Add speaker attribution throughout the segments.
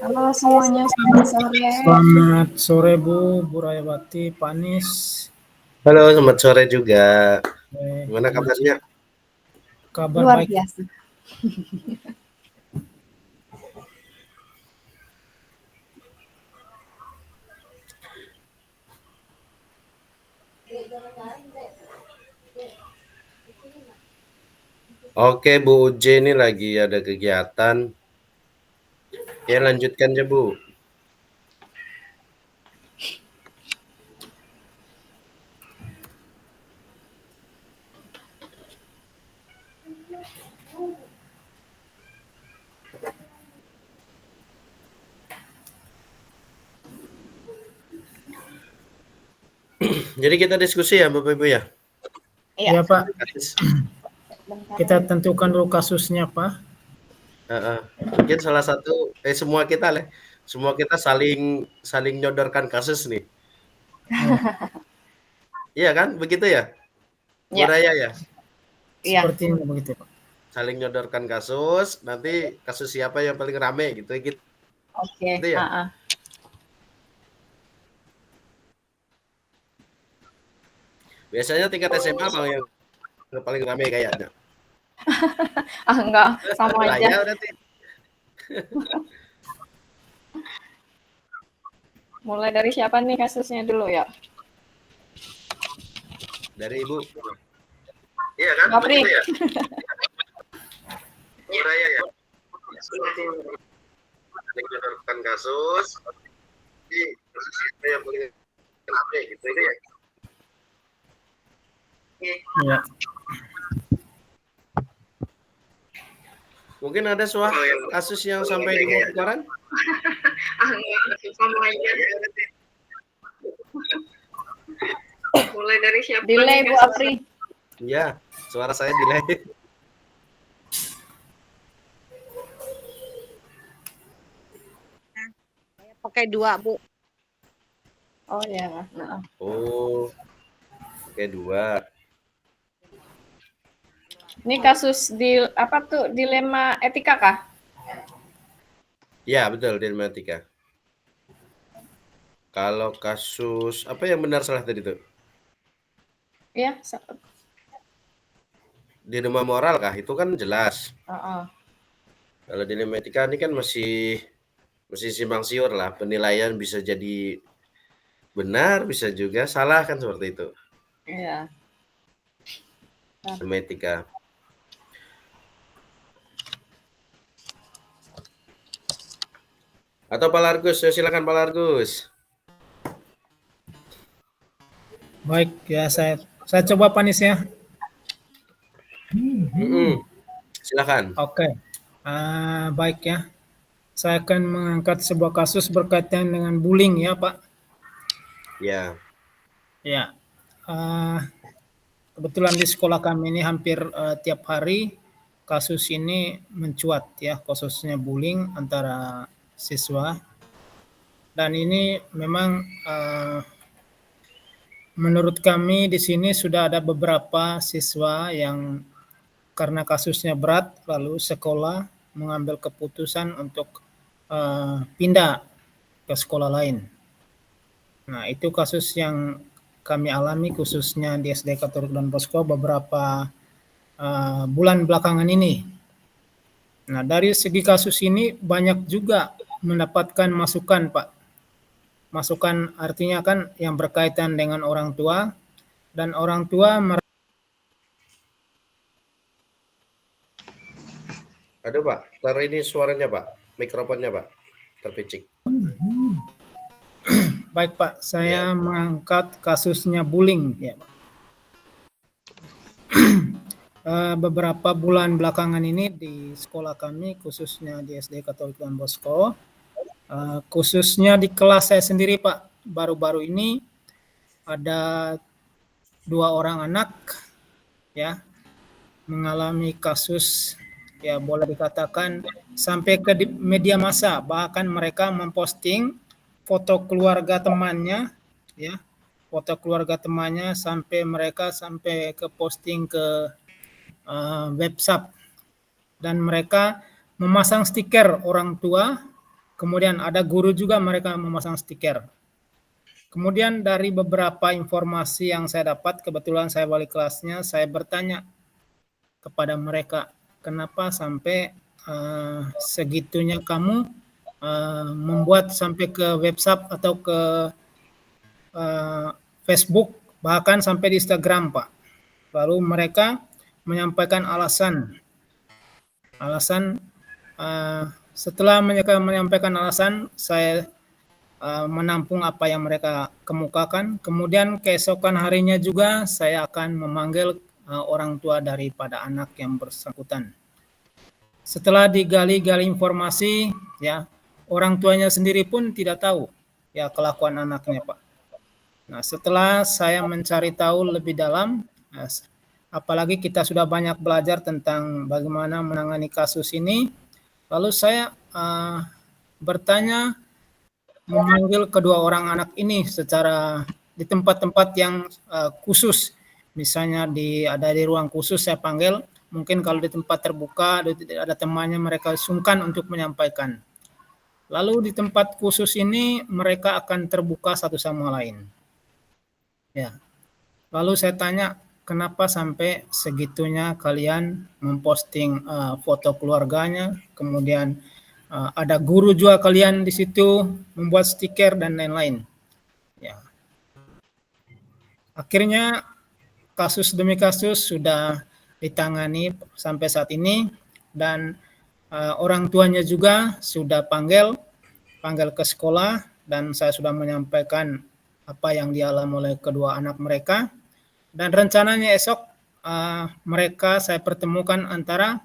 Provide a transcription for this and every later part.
Speaker 1: Halo semuanya, selamat sore.
Speaker 2: Selamat sore Bu Rayawati, Pak Anies.
Speaker 3: Halo, selamat sore juga. Gimana
Speaker 2: Bu Uci.
Speaker 3: kabarnya?
Speaker 2: Kabar
Speaker 1: Luar
Speaker 2: baik.
Speaker 1: biasa.
Speaker 3: Oke, Bu Uci ini lagi ada kegiatan. Ya, lanjutkan aja, Bu. Jadi kita diskusi ya, Bapak Ibu ya.
Speaker 2: Iya Pak,
Speaker 3: Kasus.
Speaker 2: kita tentukan dulu kasusnya Pak.
Speaker 3: Mungkin salah satu, semua kita lah, semua kita saling nyodorkan kasus nih. Iya kan, begitu ya, Bu
Speaker 1: Ya,
Speaker 3: Raya ya.
Speaker 1: iya.
Speaker 2: Sepertinya begitu Pak.
Speaker 3: Saling nyodorkan kasus, nanti kasus siapa yang paling rame gitu
Speaker 1: Oke.
Speaker 3: ya. Biasanya tingkat SMA yang paling rame kayaknya.
Speaker 1: Enggak, sama aja.
Speaker 3: Raya berarti.
Speaker 1: Mulai dari siapa nih kasusnya dulu ya?
Speaker 3: Dari Ibu. Iya kan?
Speaker 1: Mbak Pri.
Speaker 3: Begitu ya? Bu Raya ya. Menyodorkan kasus. Jadi kasus itu yang paling rame gitu ya.
Speaker 2: Iya.
Speaker 3: Mungkin ada suatu kasus yang sampai di koran?
Speaker 1: Sama aja. Mulai dari siapa? Delay Bu Apri.
Speaker 3: Iya, suara saya delay.
Speaker 4: Pakai 2, Bu.
Speaker 1: Oh ya. Nah.
Speaker 3: Oh, oke 2.
Speaker 1: Ini kasus apa tuh, dilema etika kah?
Speaker 3: Ya, betul, dilematika. Kalau kasus apa yang benar salah tadi tuh?
Speaker 1: Iya.
Speaker 3: Dilema moral kah? Itu kan jelas.
Speaker 1: Oh.
Speaker 3: Kalau dilema etika ini kan masih simpang siur lah. Penilaian bisa jadi benar, bisa juga salah kan seperti itu.
Speaker 1: Iya.
Speaker 3: Dilema etika. Atau Pak Largus, silakan Pak Largus.
Speaker 2: Baik ya, saya coba Pak Anies ya.
Speaker 3: Silakan.
Speaker 2: Oke. Baik ya. Saya akan mengangkat sebuah kasus berkaitan dengan bullying ya Pak.
Speaker 3: Ya.
Speaker 2: Ya. Kebetulan di sekolah kami ini hampir tiap hari kasus ini mencuat ya, khususnya bullying antara siswa. Dan ini memang menurut kami di sini sudah ada beberapa siswa yang karena kasusnya berat lalu sekolah mengambil keputusan untuk pindah ke sekolah lain. Nah, itu kasus yang kami alami khususnya di SD Katolik Don Bosco beberapa bulan belakangan ini. Nah, dari segi kasus ini banyak juga mendapatkan masukan, Pak. Masukan artinya kan yang berkaitan dengan orang tua, dan orang tua
Speaker 3: Aduh Pak, kelar ini suaranya Pak, mikrofonnya Pak, terpicik.
Speaker 2: Baik Pak, saya mengangkat kasusnya bullying ya Pak. Beberapa bulan belakangan ini di sekolah kami, khususnya di SD Katolik Don Bosco, khususnya di kelas saya sendiri Pak, baru-baru ini ada 2 orang anak ya mengalami kasus ya boleh dikatakan sampai ke media massa, bahkan mereka memposting foto keluarga temannya ya, foto keluarga temannya sampai mereka ke posting ke website, dan mereka memasang stiker orang tua Kemudian ada guru juga mereka memasang stiker. Kemudian dari beberapa informasi yang saya dapat, kebetulan saya wali kelasnya, saya bertanya kepada mereka, kenapa sampai segitunya kamu membuat sampai ke website atau ke Facebook, bahkan sampai di Instagram, Pak. Lalu mereka menyampaikan alasan setelah mereka menyampaikan alasan, saya menampung apa yang mereka kemukakan. Kemudian keesokan harinya juga saya akan memanggil orang tua daripada anak yang bersangkutan. Setelah digali-gali informasi, ya, orang tuanya sendiri pun tidak tahu ya kelakuan anaknya, Pak. Nah, setelah saya mencari tahu lebih dalam, apalagi kita sudah banyak belajar tentang bagaimana menangani kasus ini, lalu saya bertanya, memanggil kedua orang anak ini secara di tempat-tempat yang khusus. Misalnya ada di ruang khusus saya panggil, mungkin kalau di tempat terbuka ada temannya mereka sungkan untuk menyampaikan. Lalu di tempat khusus ini mereka akan terbuka satu sama lain. Ya. Lalu saya tanya, kenapa sampai segitunya kalian memposting foto keluarganya, kemudian ada guru juga kalian di situ membuat stiker dan lain-lain. Ya. Akhirnya kasus demi kasus sudah ditangani sampai saat ini dan orang tuanya juga sudah panggil ke sekolah dan saya sudah menyampaikan apa yang dialami oleh kedua anak mereka dan rencananya esok mereka saya pertemukan antara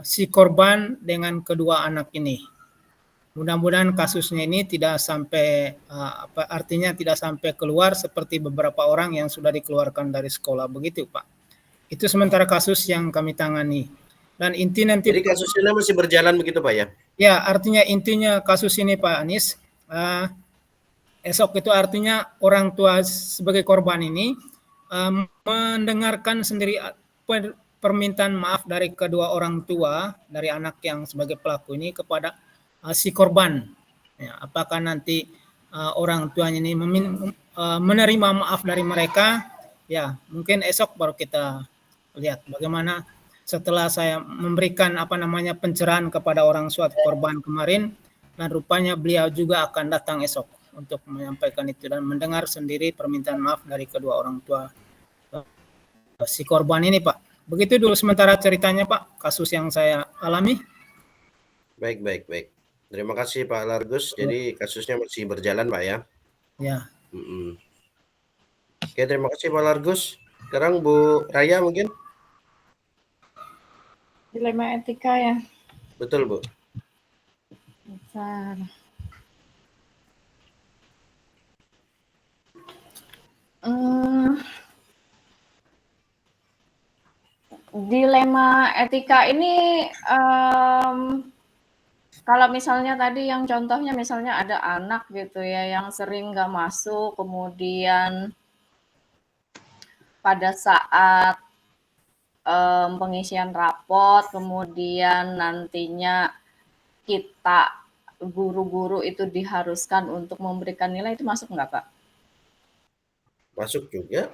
Speaker 2: si korban dengan kedua anak ini. Mudah-mudahan kasusnya ini tidak sampai artinya tidak sampai keluar seperti beberapa orang yang sudah dikeluarkan dari sekolah, begitu Pak. Itu sementara kasus yang kami tangani. Dan inti nanti.
Speaker 3: Jadi kasusnya masih berjalan begitu Pak ya?
Speaker 2: Ya, artinya intinya kasus ini Pak Anies, esok itu artinya orang tua sebagai korban ini mendengarkan sendiri permintaan maaf dari kedua orang tua dari anak yang sebagai pelaku ini kepada si korban. Ya, apakah nanti orang tuanya ini menerima maaf dari mereka? Ya, mungkin esok baru kita lihat bagaimana setelah saya memberikan pencerahan kepada orang tua korban kemarin, dan rupanya beliau juga akan datang esok untuk menyampaikan itu dan mendengar sendiri permintaan maaf dari kedua orang tua si korban ini, Pak. Begitu dulu sementara ceritanya, Pak, kasus yang saya alami.
Speaker 3: Baik. Terima kasih Pak Largus. Jadi kasusnya masih berjalan Pak ya?
Speaker 2: Ya.
Speaker 3: Oke, terima kasih Pak Largus. Sekarang Bu Raya mungkin?
Speaker 1: Dilema etika ya?
Speaker 3: Betul Bu.
Speaker 1: Besar. Dilema etika ini kalau misalnya tadi yang contohnya misalnya ada anak gitu ya yang sering nggak masuk, kemudian pada saat pengisian rapot, kemudian nantinya kita guru-guru itu diharuskan untuk memberikan nilai, itu masuk nggak Pak?
Speaker 3: Masuk juga.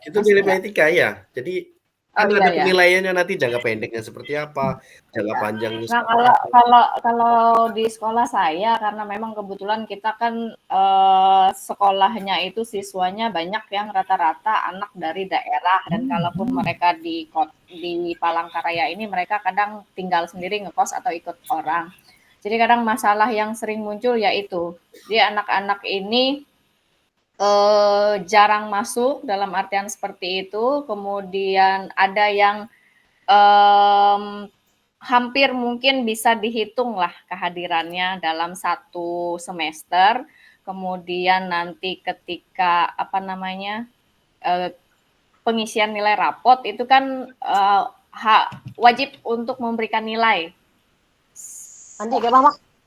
Speaker 3: Itu dilema etika ya. Jadi kan ada penilaiannya nanti jangka pendeknya seperti apa, jangka panjangnya seperti
Speaker 1: apa. Kalau di sekolah saya karena memang kebetulan kita kan sekolahnya itu siswanya banyak yang rata-rata anak dari daerah dan kalaupun mereka di Palangkaraya ini mereka kadang tinggal sendiri ngekos atau ikut orang. Jadi kadang masalah yang sering muncul yaitu dia anak-anak ini jarang masuk dalam artian seperti itu, kemudian ada yang hampir mungkin bisa dihitung lah kehadirannya dalam satu semester, kemudian nanti ketika pengisian nilai rapot itu kan wajib untuk memberikan nilai.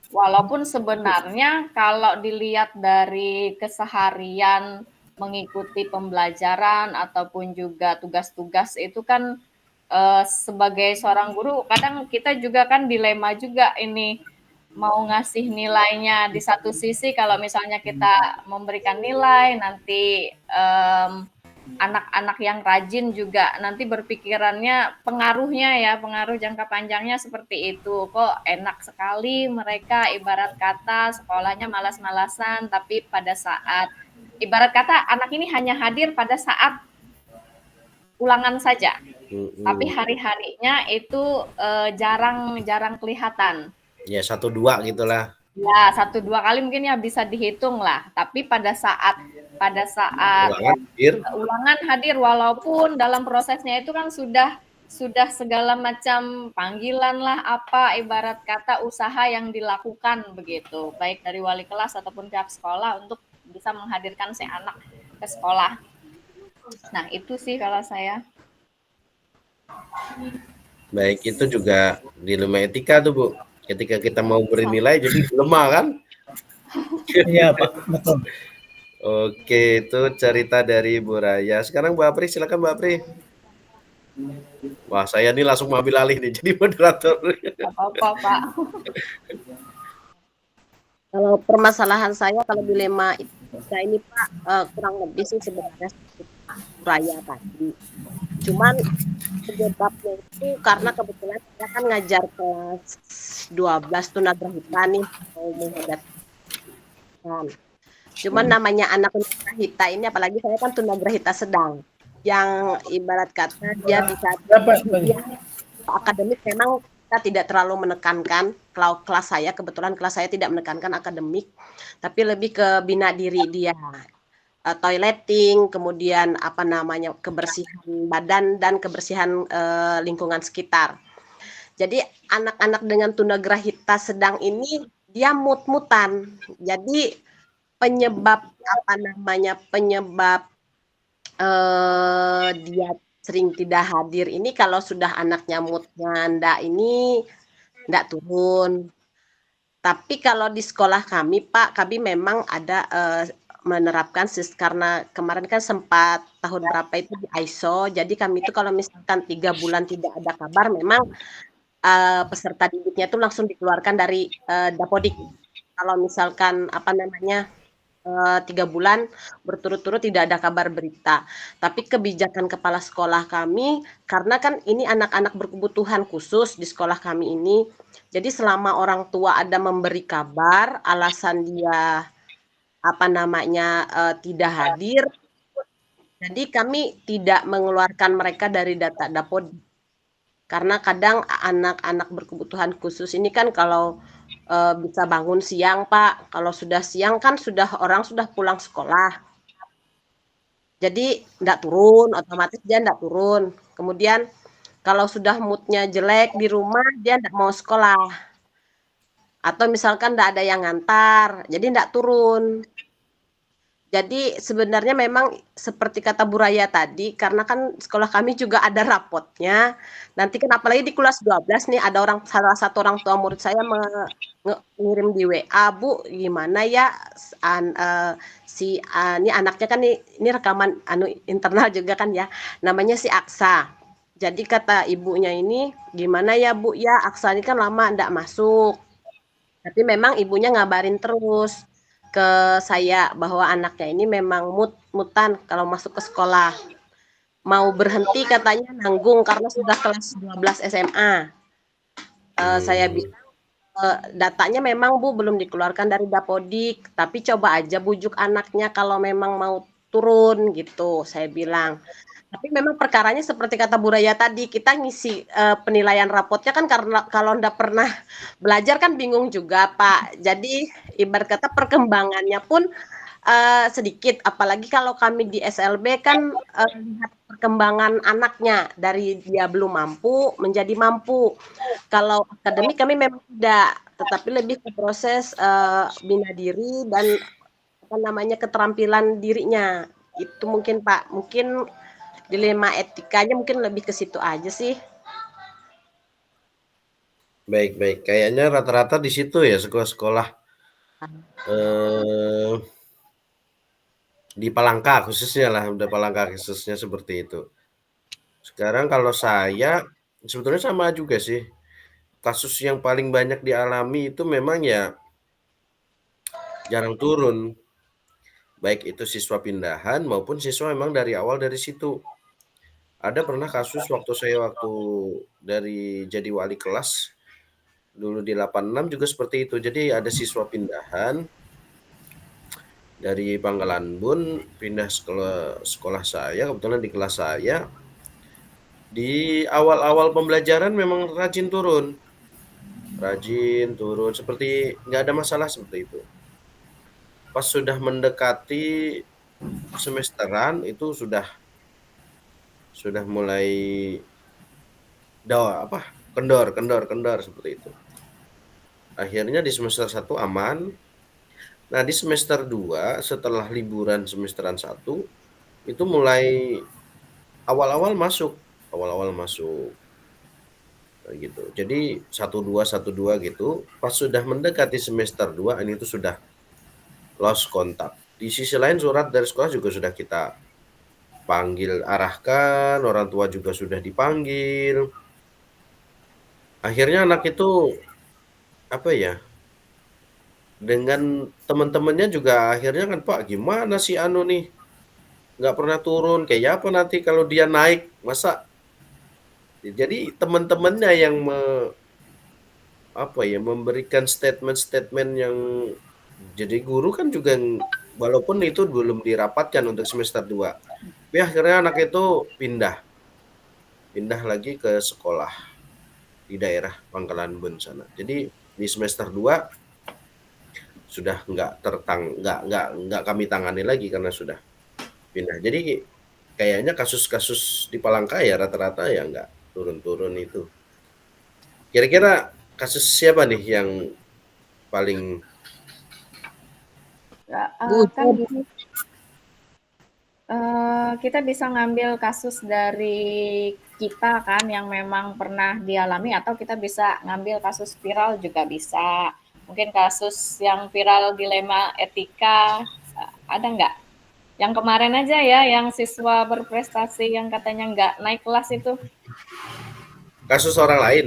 Speaker 1: Walaupun sebenarnya kalau dilihat dari keseharian mengikuti pembelajaran ataupun juga tugas-tugas itu kan sebagai seorang guru kadang kita juga kan dilema juga ini mau ngasih nilainya. Di satu sisi kalau misalnya kita memberikan nilai, nanti anak-anak yang rajin juga nanti berpikirannya pengaruh jangka panjangnya seperti itu. Kok enak sekali mereka ibarat kata sekolahnya malas-malasan, tapi pada saat ibarat kata anak ini hanya hadir pada saat ulangan saja. Tapi hari-harinya itu jarang kelihatan.
Speaker 3: Ya 1-2 gitulah.
Speaker 1: Ya 1-2 kali mungkin ya bisa dihitung lah. Tapi pada saat ulangan hadir walaupun dalam prosesnya itu kan sudah segala macam panggilan lah apa ibarat kata usaha yang dilakukan begitu baik dari wali kelas ataupun pihak sekolah untuk bisa menghadirkan si anak ke sekolah. Nah itu sih kalau saya.
Speaker 3: Baik, itu juga dilema etika tuh Bu. Ketika kita mau bernilai jadi lemah kan?
Speaker 2: Iya Pak, betul.
Speaker 3: Oke, itu cerita dari Bu Raya. Sekarang Bu Apri, silakan Bu Apri. Wah, saya nih langsung ambil alih nih jadi moderator.
Speaker 1: Apa-apa Pak.
Speaker 4: Kalau permasalahan saya kalau dilema etika ini Pak kurang lebih sih sebenarnya Raya tadi. Cuman penyebabnya itu karena kebetulan saya kan ngajar kelas 12 tunagrahita nih mau menghadapkan. Cuman namanya anak tunagrahita ini apalagi saya kan tunagrahita sedang yang ibarat kata dia bisa akademik memang kita tidak terlalu menekankan. Kalau kelas saya kebetulan kelas saya tidak menekankan akademik tapi lebih ke bina diri dia. Toileting, kemudian kebersihan badan dan kebersihan lingkungan sekitar. Jadi anak-anak dengan tunagrahita sedang ini dia mut-mutan. Jadi penyebab dia sering tidak hadir ini kalau sudah anaknya moodnya ndak turun. Tapi kalau di sekolah kami Pak, kami memang ada menerapkan karena kemarin kan sempat tahun berapa itu di ISO, jadi kami itu kalau misalkan 3 bulan tidak ada kabar memang peserta didiknya itu langsung dikeluarkan dari Dapodik. Kalau misalkan 3 bulan berturut-turut tidak ada kabar berita. Tapi kebijakan kepala sekolah kami karena kan ini anak-anak berkebutuhan khusus di sekolah kami ini. Jadi selama orang tua ada memberi kabar alasan dia tidak hadir. Jadi kami tidak mengeluarkan mereka dari data Dapodik. Karena kadang anak-anak berkebutuhan khusus ini kan kalau bisa bangun siang Pak, kalau sudah siang kan orang sudah pulang sekolah. Jadi enggak turun, otomatis dia enggak turun. Kemudian kalau sudah moodnya jelek di rumah dia enggak mau sekolah. Atau misalkan enggak ada yang ngantar, jadi enggak turun. Jadi sebenarnya memang seperti kata Bu Raya tadi, karena kan sekolah kami juga ada rapotnya. Nanti kan apalagi di kelas 12 nih ada salah satu orang tua murid saya ngirim di WA, Bu, gimana ya ini anaknya kan ini rekaman internal juga kan ya. Namanya si Aksa. Jadi kata ibunya ini, gimana ya Bu ya, Aksa ini kan lama enggak masuk. Tapi memang ibunya ngabarin terus ke saya bahwa anaknya ini memang mutan kalau masuk ke sekolah. Mau berhenti katanya nanggung karena sudah kelas 12 SMA. Saya bilang datanya memang Bu belum dikeluarkan dari Dapodik, tapi coba aja bujuk anaknya kalau memang mau turun gitu, saya bilang. Tapi memang perkaranya seperti kata Bu Raya tadi, kita ngisi penilaian rapotnya kan karena kalau ndak pernah belajar kan bingung juga Pak. Jadi ibarat kata perkembangannya pun sedikit, apalagi kalau kami di SLB kan lihat perkembangan anaknya dari dia belum mampu menjadi mampu. Kalau akademik kami memang tidak, tetapi lebih ke proses bina diri dan keterampilan dirinya. Itu mungkin Pak, mungkin dilema etikanya mungkin lebih ke situ aja sih.
Speaker 3: Baik. Kayaknya rata-rata di situ ya sekolah-sekolah di Palangka khususnya lah, udah Palangka khususnya seperti itu. Sekarang kalau saya sebetulnya sama juga sih. kasus yang paling banyak dialami itu memang ya jarang turun. Baik itu siswa pindahan maupun siswa memang dari awal dari situ. Ada pernah kasus waktu dari jadi wali kelas dulu di 86 juga seperti itu. Jadi ada siswa pindahan dari Pangkalan Bun pindah sekolah saya, kebetulan di kelas saya. Di awal-awal pembelajaran memang rajin turun seperti nggak ada masalah seperti itu. Pas sudah mendekati semesteran itu sudah mulai kendor seperti itu. Akhirnya di semester 1 aman. Nah, di semester 2 setelah liburan semesteran 1 itu mulai awal-awal masuk gitu. Jadi 1-2 gitu. Pas sudah mendekati semester 2 ini itu sudah lost kontak. Di sisi lain surat dari sekolah juga sudah kita panggil arahkan, orang tua juga sudah dipanggil. Akhirnya anak itu apa ya? Dengan teman-temannya juga akhirnya kan, Pak, gimana sih anu nih? Nggak pernah turun, kayak apa nanti kalau dia naik? Masa? Jadi teman-temannya yang memberikan statement-statement yang jadi guru kan juga walaupun itu belum dirapatkan untuk semester 2. Tapi akhirnya anak itu pindah lagi ke sekolah di daerah Pangkalan Bun sana. Jadi di semester 2 sudah nggak kami tangani lagi karena sudah pindah. Jadi kayaknya kasus-kasus di Palangkaraya rata-rata ya nggak turun-turun itu. Kira-kira kasus siapa nih yang paling
Speaker 1: kan kita bisa ngambil kasus dari kita kan yang memang pernah dialami, atau kita bisa ngambil kasus viral juga bisa. Mungkin kasus yang viral dilema etika, ada nggak? Yang kemarin aja ya, yang siswa berprestasi yang katanya nggak naik kelas itu.
Speaker 3: Kasus orang lain?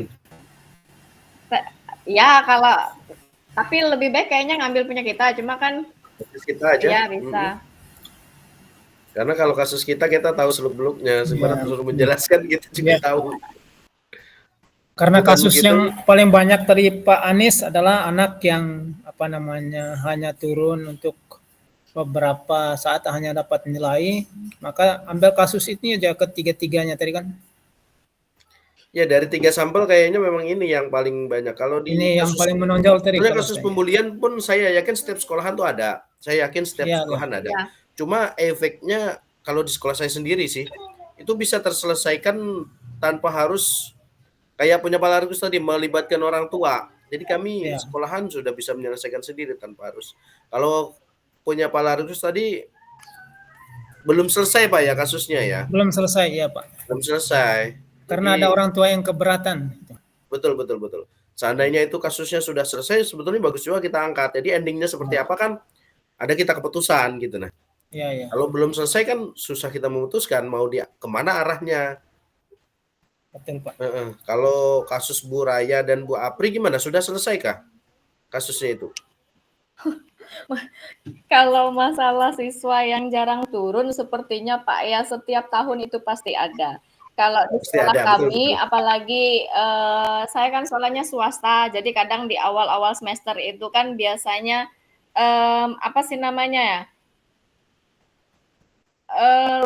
Speaker 1: Ya, tapi lebih baik kayaknya ngambil punya kita, cuma kan
Speaker 3: kasus kita aja.
Speaker 1: Ya, bisa.
Speaker 3: Karena kalau kasus kita tahu seluk-beluknya, sebenarnya suruh menjelaskan kita juga tahu.
Speaker 2: Karena kasus yang paling banyak dari Pak Anies adalah anak yang hanya turun untuk beberapa saat hanya dapat nilai, maka ambil kasus ini aja ketiga-tiganya tadi kan.
Speaker 3: Ya, dari 3 sampel kayaknya memang ini yang paling banyak. Kalau di
Speaker 2: ini yang paling menonjol tadi.
Speaker 3: Kasus pembulian pun saya yakin setiap sekolahan tuh ada. Saya yakin setiap sekolahan ada. Cuma efeknya kalau di sekolah saya sendiri sih, itu bisa terselesaikan tanpa harus kayak punya Pak Largus tadi melibatkan orang tua. Jadi kami sekolahan sudah bisa menyelesaikan sendiri tanpa harus. Kalau punya Pak Largus tadi belum selesai Pak ya kasusnya ya?
Speaker 2: Belum selesai ya Pak.
Speaker 3: Belum selesai.
Speaker 2: Karena ada orang tua yang keberatan.
Speaker 3: Betul. Seandainya itu kasusnya sudah selesai, sebetulnya bagus juga kita angkat. Jadi endingnya seperti apa kan ada kita keputusan gitu nah.
Speaker 2: Iya.
Speaker 3: Kalau belum selesai kan susah kita memutuskan mau dia kemana arahnya.
Speaker 2: Betul Pak.
Speaker 3: Kalau kasus Bu Raya dan Bu Apri gimana? Sudah selesai kah kasusnya itu?
Speaker 1: Kalau masalah siswa yang jarang turun, sepertinya Pak ya setiap tahun itu pasti ada. Kalau di sekolah kami, betul. Apalagi saya kan sekolahnya swasta, jadi kadang di awal-awal semester itu kan biasanya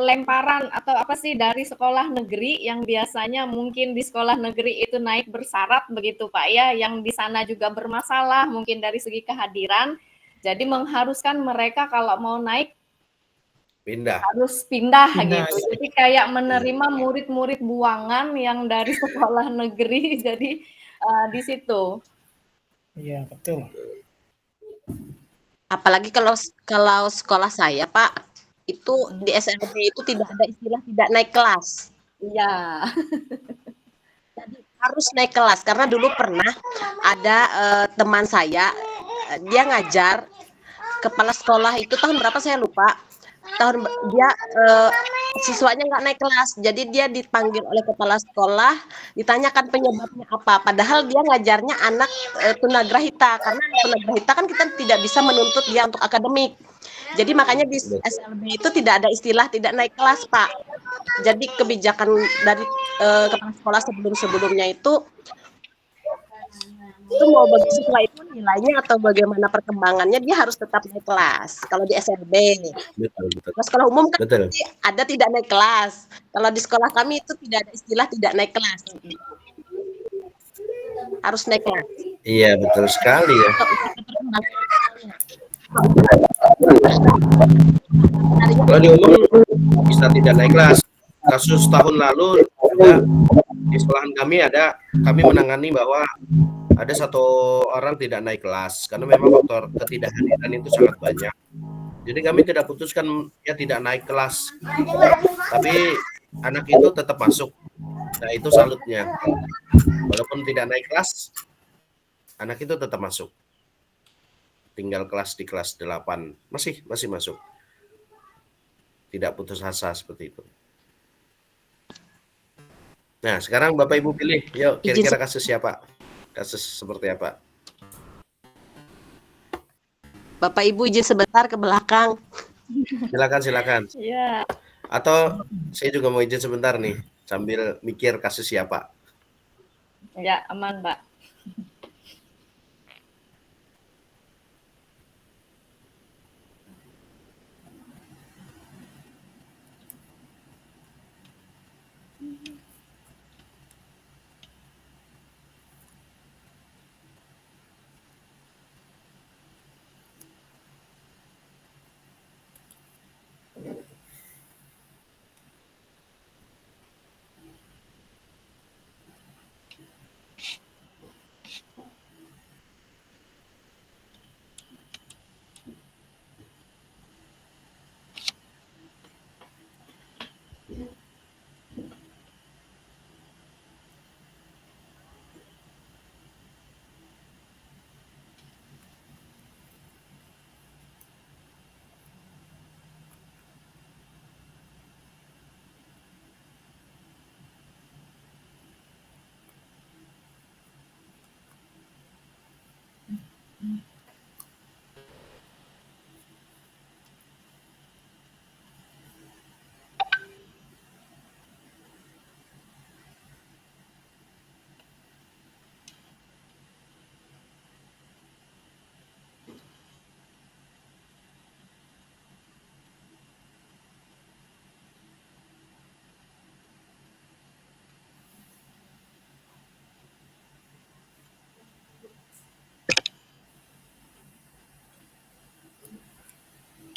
Speaker 1: lemparan atau dari sekolah negeri yang biasanya mungkin di sekolah negeri itu naik bersyarat begitu Pak ya, yang di sana juga bermasalah mungkin dari segi kehadiran, jadi mengharuskan mereka kalau mau naik harus pindah gitu. Jadi kayak menerima murid-murid buangan yang dari sekolah negeri, jadi di situ.
Speaker 2: Iya, betul.
Speaker 4: Apalagi kalau sekolah saya, Pak, itu di SMP itu tidak ada istilah tidak naik kelas.
Speaker 1: Iya.
Speaker 4: Jadi harus naik kelas karena dulu pernah ada teman saya, dia ngajar, kepala sekolah itu tahun berapa saya lupa. dia siswanya nggak naik kelas. Jadi dia dipanggil oleh kepala sekolah, ditanyakan penyebabnya apa. Padahal dia ngajarnya anak tunagrahita, karena tunagrahita kan kita tidak bisa menuntut dia untuk akademik. Jadi makanya di SLB itu tidak ada istilah tidak naik kelas, Pak. Jadi kebijakan dari kepala sekolah sebelum-sebelumnya itu mau bagi siswa itu nilainya atau bagaimana perkembangannya dia harus tetap naik kelas kalau di SLB.
Speaker 3: Betul, betul.
Speaker 4: Kalau sekolah umum kan
Speaker 3: Betul.
Speaker 4: ada tidak naik kelas. Kalau di sekolah kami itu tidak ada istilah tidak naik kelas. Harus naik kelas.
Speaker 3: Iya, betul sekali ya. Kalau di umum bisa tidak naik kelas. Kasus tahun lalu juga di sekolahan kami menangani bahwa ada satu orang tidak naik kelas karena memang faktor ketidakhadiran itu sangat banyak. Jadi kami tidak putuskan dia tidak naik kelas, tapi anak itu tetap masuk. Nah itu salutnya. Walaupun tidak naik kelas, anak itu tetap masuk. Tinggal kelas di kelas 8 masih masuk. Tidak putus asa seperti itu. Nah sekarang Bapak Ibu pilih, yuk kira-kira kasus siapa? Kasus seperti apa?
Speaker 4: Bapak Ibu izin sebentar ke belakang.
Speaker 3: Silakan.
Speaker 1: Iya.
Speaker 3: Atau saya juga mau izin sebentar nih, sambil mikir kasus siapa.
Speaker 1: Ya, aman, Pak.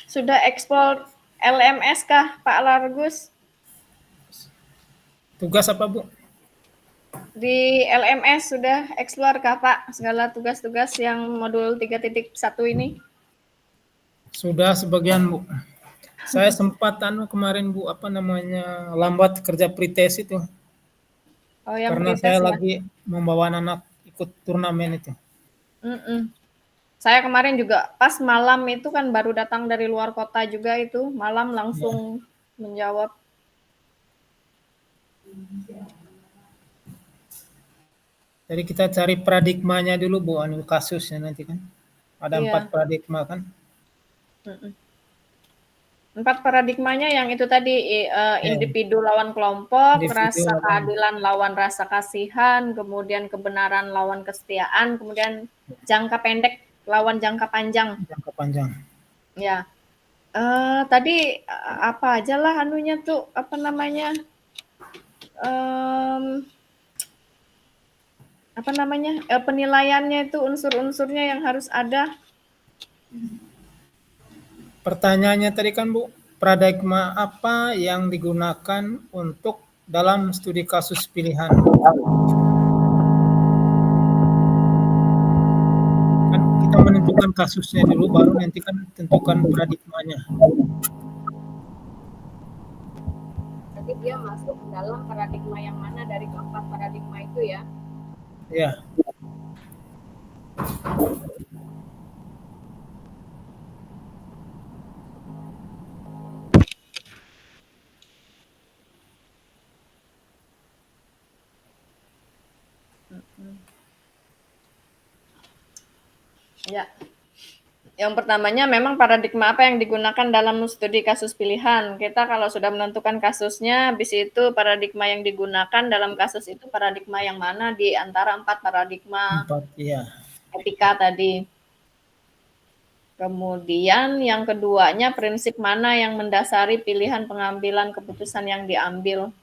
Speaker 1: Sudah ekspor LMS kah, Pak Largus?
Speaker 2: Tugas apa, Bu?
Speaker 1: Di LMS sudah explore kah, Pak? Segala tugas-tugas yang modul 3.1 ini?
Speaker 2: Sudah sebagian, Bu. Saya sempat kemarin, Bu, lambat kerja pretest itu.
Speaker 1: Oh, yang
Speaker 2: Karena
Speaker 1: pretest
Speaker 2: saya
Speaker 1: ya?
Speaker 2: lagi membawa anak ikut turnamen itu.
Speaker 1: Saya kemarin juga pas malam itu kan baru datang dari luar kota juga itu, malam langsung menjawab.
Speaker 2: Jadi kita cari paradigmanya dulu, Bu, kasusnya nanti kan. Ada 4 paradigma kan.
Speaker 1: 4 paradigmanya yang itu tadi, individu lawan kelompok,
Speaker 2: Individu
Speaker 1: rasa
Speaker 2: lawan-
Speaker 1: keadilan lawan rasa kasihan, kemudian kebenaran lawan kesetiaan, kemudian jangka pendek lawan jangka panjang.
Speaker 2: Jangka panjang.
Speaker 1: Ya. Tadi apa aja lah anunya tuh, penilaiannya itu unsur-unsurnya yang harus ada.
Speaker 2: Pertanyaannya tadi kan, Bu, paradigma apa yang digunakan untuk dalam studi kasus pilihan? Kan kita menentukan kasusnya dulu, baru nanti kan tentukan paradigmanya.
Speaker 1: Jadi dia masuk dalam paradigma yang mana dari keempat paradigma itu ya?
Speaker 2: Ya.
Speaker 1: Ya. Yang pertamanya memang paradigma apa yang digunakan dalam studi kasus pilihan. Kita kalau sudah menentukan kasusnya, habis itu paradigma yang digunakan dalam kasus itu paradigma yang mana di antara 4 paradigma
Speaker 2: 4, iya.
Speaker 1: etika tadi. Kemudian yang keduanya prinsip mana yang mendasari pilihan pengambilan keputusan yang diambil.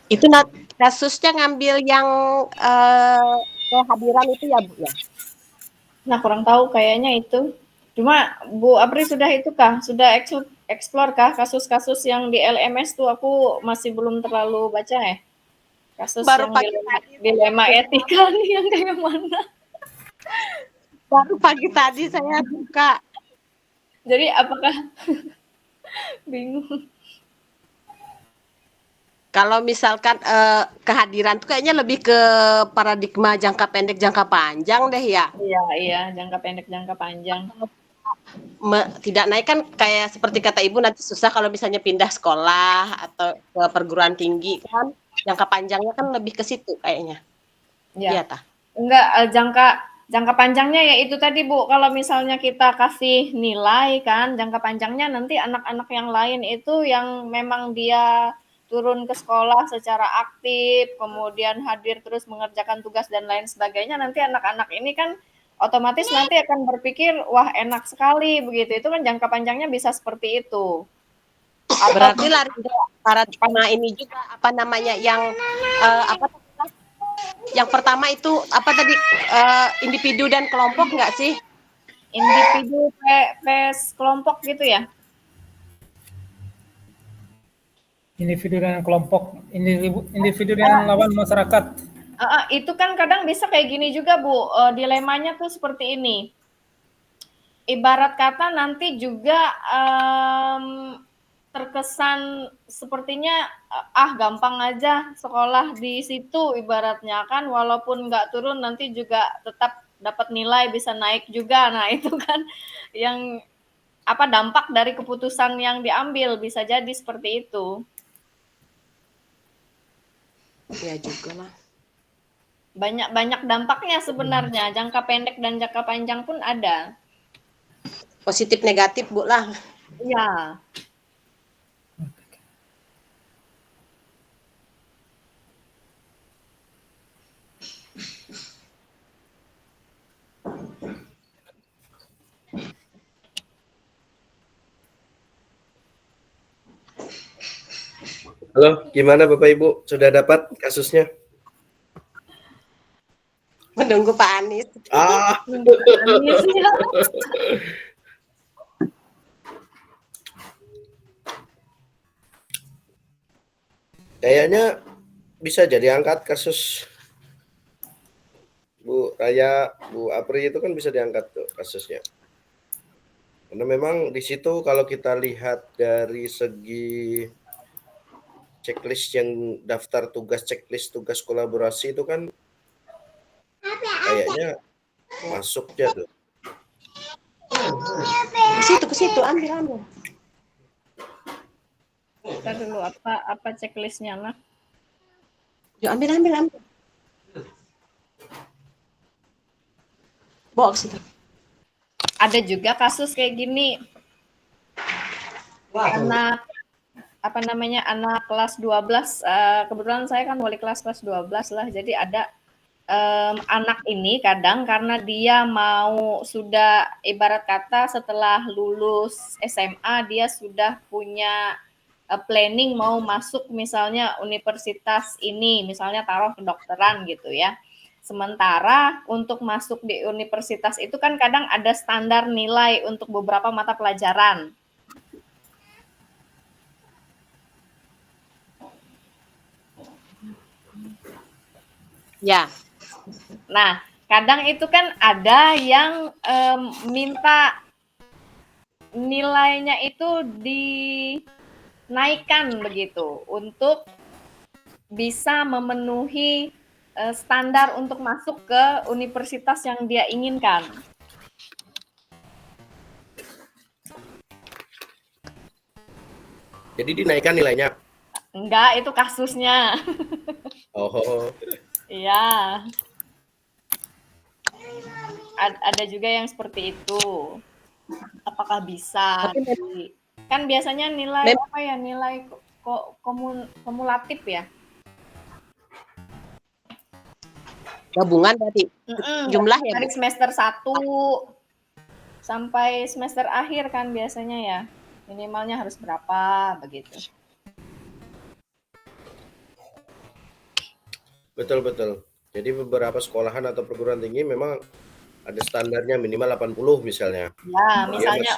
Speaker 4: Itu kasusnya ngambil yang kehadiran itu ya Bu ya?
Speaker 1: Nah, kurang tahu kayaknya itu. Cuma Bu Apri sudah itu kah? Sudah explore kah kasus-kasus yang di LMS tuh aku masih belum terlalu baca ya. Kasus
Speaker 4: Baru
Speaker 1: yang
Speaker 4: pagi
Speaker 1: dilema etika nih yang kayak mana.
Speaker 4: Baru pagi tadi saya buka.
Speaker 1: Jadi apakah bingung.
Speaker 4: Kalau misalkan kehadiran tuh kayaknya lebih ke paradigma jangka pendek, jangka panjang deh ya.
Speaker 1: Iya, jangka pendek, jangka panjang.
Speaker 4: Tidak naik kan kayak seperti kata Ibu nanti susah kalau misalnya pindah sekolah atau ke perguruan tinggi kan. Jangka panjangnya kan lebih ke situ kayaknya. Iya tah.
Speaker 1: Enggak, jangka panjangnya ya itu tadi Bu, kalau misalnya kita kasih nilai kan, jangka panjangnya nanti anak-anak yang lain itu yang memang dia turun ke sekolah secara aktif, kemudian hadir terus mengerjakan tugas dan lain sebagainya, nanti anak-anak ini kan otomatis nanti akan berpikir, wah enak sekali begitu, itu kan jangka panjangnya bisa seperti itu.
Speaker 4: Berarti lari paradigma ini juga apa namanya yang yang pertama itu apa tadi individu dan kelompok nggak sih?
Speaker 1: Individu vs kelompok gitu ya?
Speaker 2: Individu dan kelompok, individu dan lawan masyarakat.
Speaker 1: Itu kan kadang bisa kayak gini juga Bu, dilemanya tuh seperti ini. Ibarat kata nanti juga terkesan sepertinya gampang aja sekolah di situ ibaratnya kan, walaupun nggak turun nanti juga tetap dapat nilai bisa naik juga. Nah itu kan yang dampak dari keputusan yang diambil bisa jadi seperti itu.
Speaker 4: Ya juga lah.
Speaker 1: Banyak dampaknya sebenarnya, jangka pendek dan jangka panjang pun ada.
Speaker 4: Positif negatif Bu lah.
Speaker 1: Iya.
Speaker 3: Halo, gimana Bapak Ibu? Sudah dapat kasusnya?
Speaker 4: Menunggu Pak Anies.
Speaker 1: Menunggu Pak Anies ya.
Speaker 3: Kayaknya bisa jadi angkat kasus Bu Raya, Bu Apri itu kan bisa diangkat tuh kasusnya. Karena memang di situ kalau kita lihat dari segi checklist yang daftar tugas, checklist tugas kolaborasi itu kan kayaknya masuk ya tuh.
Speaker 4: Ke situ, ambil.
Speaker 1: Kita dulu apa checklistnya lah.
Speaker 4: Yuk, ambil. Bawa ke situ.
Speaker 1: Ada juga kasus kayak gini. Anak anak kelas 12, kebetulan saya kan wali kelas 12 lah, jadi ada anak ini kadang karena dia sudah ibarat kata setelah lulus SMA dia sudah punya planning mau masuk misalnya universitas ini, misalnya taruh kedokteran gitu ya. Sementara untuk masuk di universitas itu kan kadang ada standar nilai untuk beberapa mata pelajaran.
Speaker 4: Ya.
Speaker 1: Nah, kadang itu kan ada yang minta nilainya itu dinaikkan begitu untuk bisa memenuhi standar untuk masuk ke universitas yang dia inginkan.
Speaker 3: Jadi dinaikkan nilainya.
Speaker 1: Enggak, itu kasusnya.
Speaker 3: Oh.
Speaker 1: Iya. Ada juga yang seperti itu. Apakah bisa? Kan biasanya nilai nilai kumulatif ya?
Speaker 4: Gabungan berarti. Jumlah ya.
Speaker 1: Dari semester 1 sampai semester akhir kan biasanya ya. Minimalnya harus berapa begitu.
Speaker 3: Betul. Jadi beberapa sekolahan atau perguruan tinggi memang ada standarnya minimal 80 misalnya.
Speaker 1: Ya, misalnya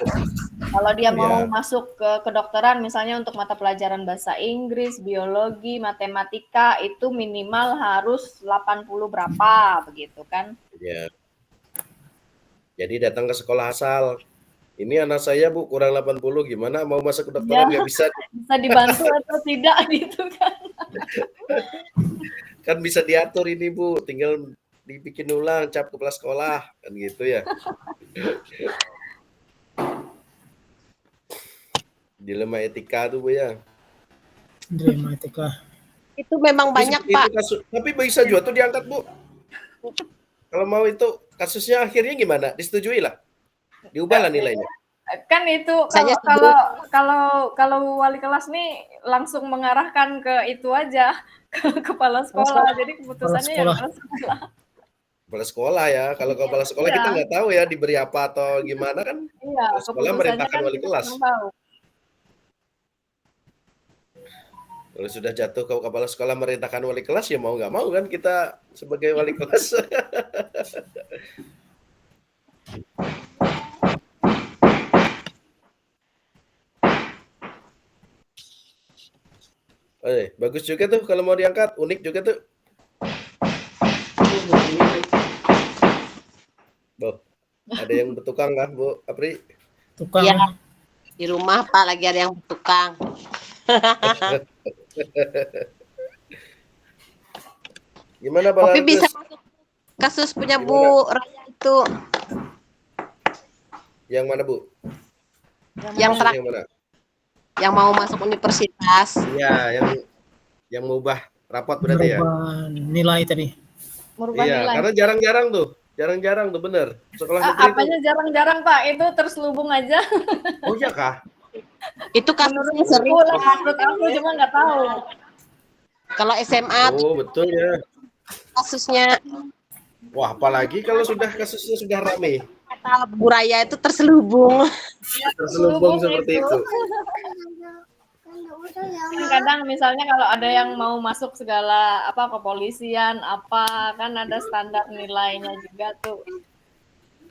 Speaker 1: kalau dia mau masuk ke kedokteran misalnya untuk mata pelajaran bahasa Inggris, biologi, matematika itu minimal harus 80 berapa begitu kan.
Speaker 3: Ya. Jadi datang ke sekolah asal. Ini anak saya Bu kurang 80 gimana mau masuk kedokteran nggak bisa.
Speaker 1: Bisa dibantu atau tidak gitu kan.
Speaker 3: Kan bisa diatur ini Bu, tinggal dibikin ulang cap kepala sekolah kan gitu ya. Dilema etika tuh Bu ya.
Speaker 2: Dilema etika.
Speaker 4: Itu memang banyak Pak.
Speaker 3: Tapi bisa juga tuh diangkat Bu. Kalau mau itu kasusnya akhirnya gimana? Disetujui lah. Diubah lah nilainya.
Speaker 1: Kan itu kalau wali kelas nih langsung mengarahkan ke itu aja ke kepala sekolah. Jadi keputusannya yang kepala sekolah.
Speaker 3: Kepala sekolah ya. Kalau kepala sekolah kita nggak tahu ya diberi apa atau gimana kan.
Speaker 1: Iya,
Speaker 3: sekolah merintahkan
Speaker 1: kan
Speaker 3: wali kelas. Kalau sudah jatuh ke kepala sekolah merintahkan wali kelas ya mau nggak mau kan kita sebagai wali kelas. Bagus juga tuh kalau mau diangkat, unik juga tuh. Bu, ada yang bertukang kah, Bu Apri?
Speaker 2: Tukang.
Speaker 4: Ya, di rumah Pak lagi ada yang bertukang.
Speaker 3: Gimana Pak?
Speaker 4: Tapi bisa masuk kasus punya Bu Raya itu.
Speaker 3: Yang mana Bu?
Speaker 4: Yang terakhir.
Speaker 3: Yang mana?
Speaker 4: Yang mau masuk universitas.
Speaker 3: Iya, yang mengubah rapot berarti ya.
Speaker 2: Nilai tadi.
Speaker 1: Merubah
Speaker 3: iya,
Speaker 1: nilai.
Speaker 3: karena jarang-jarang tuh bener. Sekolah negeri
Speaker 1: apanya itu jarang-jarang Pak? Itu terselubung aja.
Speaker 3: Oh iya kah?
Speaker 4: Itu kasusnya sering.
Speaker 1: Menurut aku cuma nggak tahu.
Speaker 4: Kalau SMA
Speaker 3: Oh betul ya.
Speaker 4: kasusnya.
Speaker 3: Wah apalagi kalau kasusnya sudah rame.
Speaker 4: Kata Bu Raya itu terselubung.
Speaker 3: Terselubung seperti itu.
Speaker 1: Kadang misalnya kalau ada yang mau masuk segala kepolisian kan ada standar nilainya juga tuh.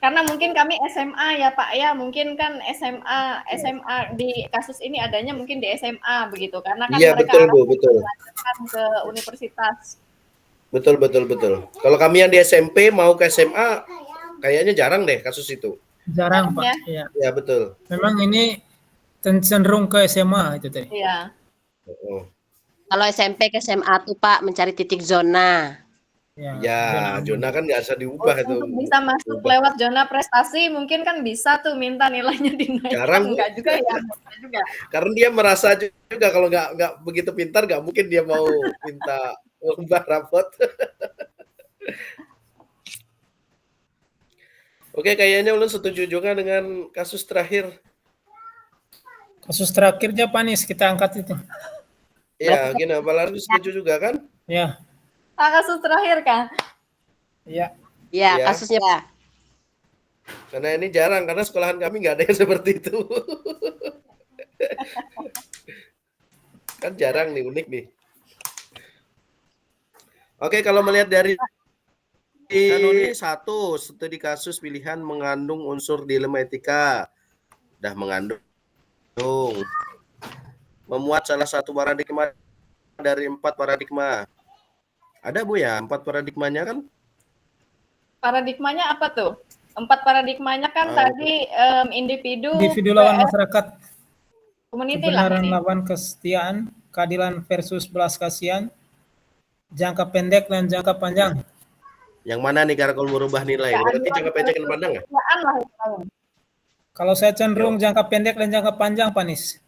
Speaker 1: Karena mungkin kami SMA ya Pak ya, mungkin kan SMA di kasus ini adanya mungkin di SMA begitu karena kan
Speaker 3: iya,
Speaker 1: mereka
Speaker 3: betul Bu, betul.
Speaker 1: ke universitas.
Speaker 3: Betul. Kalau kami yang di SMP mau ke SMA kayaknya jarang deh kasus itu.
Speaker 2: Jarang Pak.
Speaker 1: Ya.
Speaker 3: Ya betul.
Speaker 2: Memang ini cenderung ke SMA itu tadi.
Speaker 1: Iya.
Speaker 4: Kalau SMP ke SMA tuh Pak mencari titik zona.
Speaker 2: Ya,
Speaker 3: Ya,
Speaker 2: zona aman.
Speaker 3: zona kan nggak bisa diubah itu.
Speaker 1: Untuk bisa masuk
Speaker 3: Ubah.
Speaker 1: lewat zona prestasi mungkin kan bisa tuh minta nilainya dinaikkan.
Speaker 3: Jarang, Bu.
Speaker 1: Enggak juga ya, enggak juga.
Speaker 3: Karena dia merasa juga kalau nggak begitu pintar, nggak mungkin dia mau minta ubah rapot. Oke, kayaknya ulun setuju juga dengan kasus terakhir.
Speaker 2: Kasus terakhirnya Panis kita angkat itu.
Speaker 3: Ya, gini, Pak Largus setuju juga kan?
Speaker 2: Ya,
Speaker 1: Kasus terakhir kan?
Speaker 2: ya.
Speaker 4: Ya,
Speaker 3: Iya.
Speaker 4: kasusnya Pak.
Speaker 3: Karena ini jarang, karena sekolahan kami nggak ada yang seperti itu. Kan jarang nih, unik nih. Oke, kalau melihat dari ini satu, studi kasus pilihan mengandung unsur dilema etika. Dah mengandung. Memuat salah satu paradigma dari 4 paradigma. Ada Bu ya, 4 paradigmanya kan?
Speaker 1: Paradigmanya apa tuh? 4 paradigmanya kan tadi individu
Speaker 2: Lawan masyarakat,
Speaker 1: community lah
Speaker 2: kebenaran
Speaker 1: ini.
Speaker 2: lawan kesetiaan, keadilan versus belas kasihan, jangka pendek dan jangka panjang.
Speaker 3: Yang mana nih kalau merubah nilai? Berarti jangka pendek dan panjang ya?
Speaker 2: Kalau saya cenderung jangka pendek dan jangka panjang, Panis.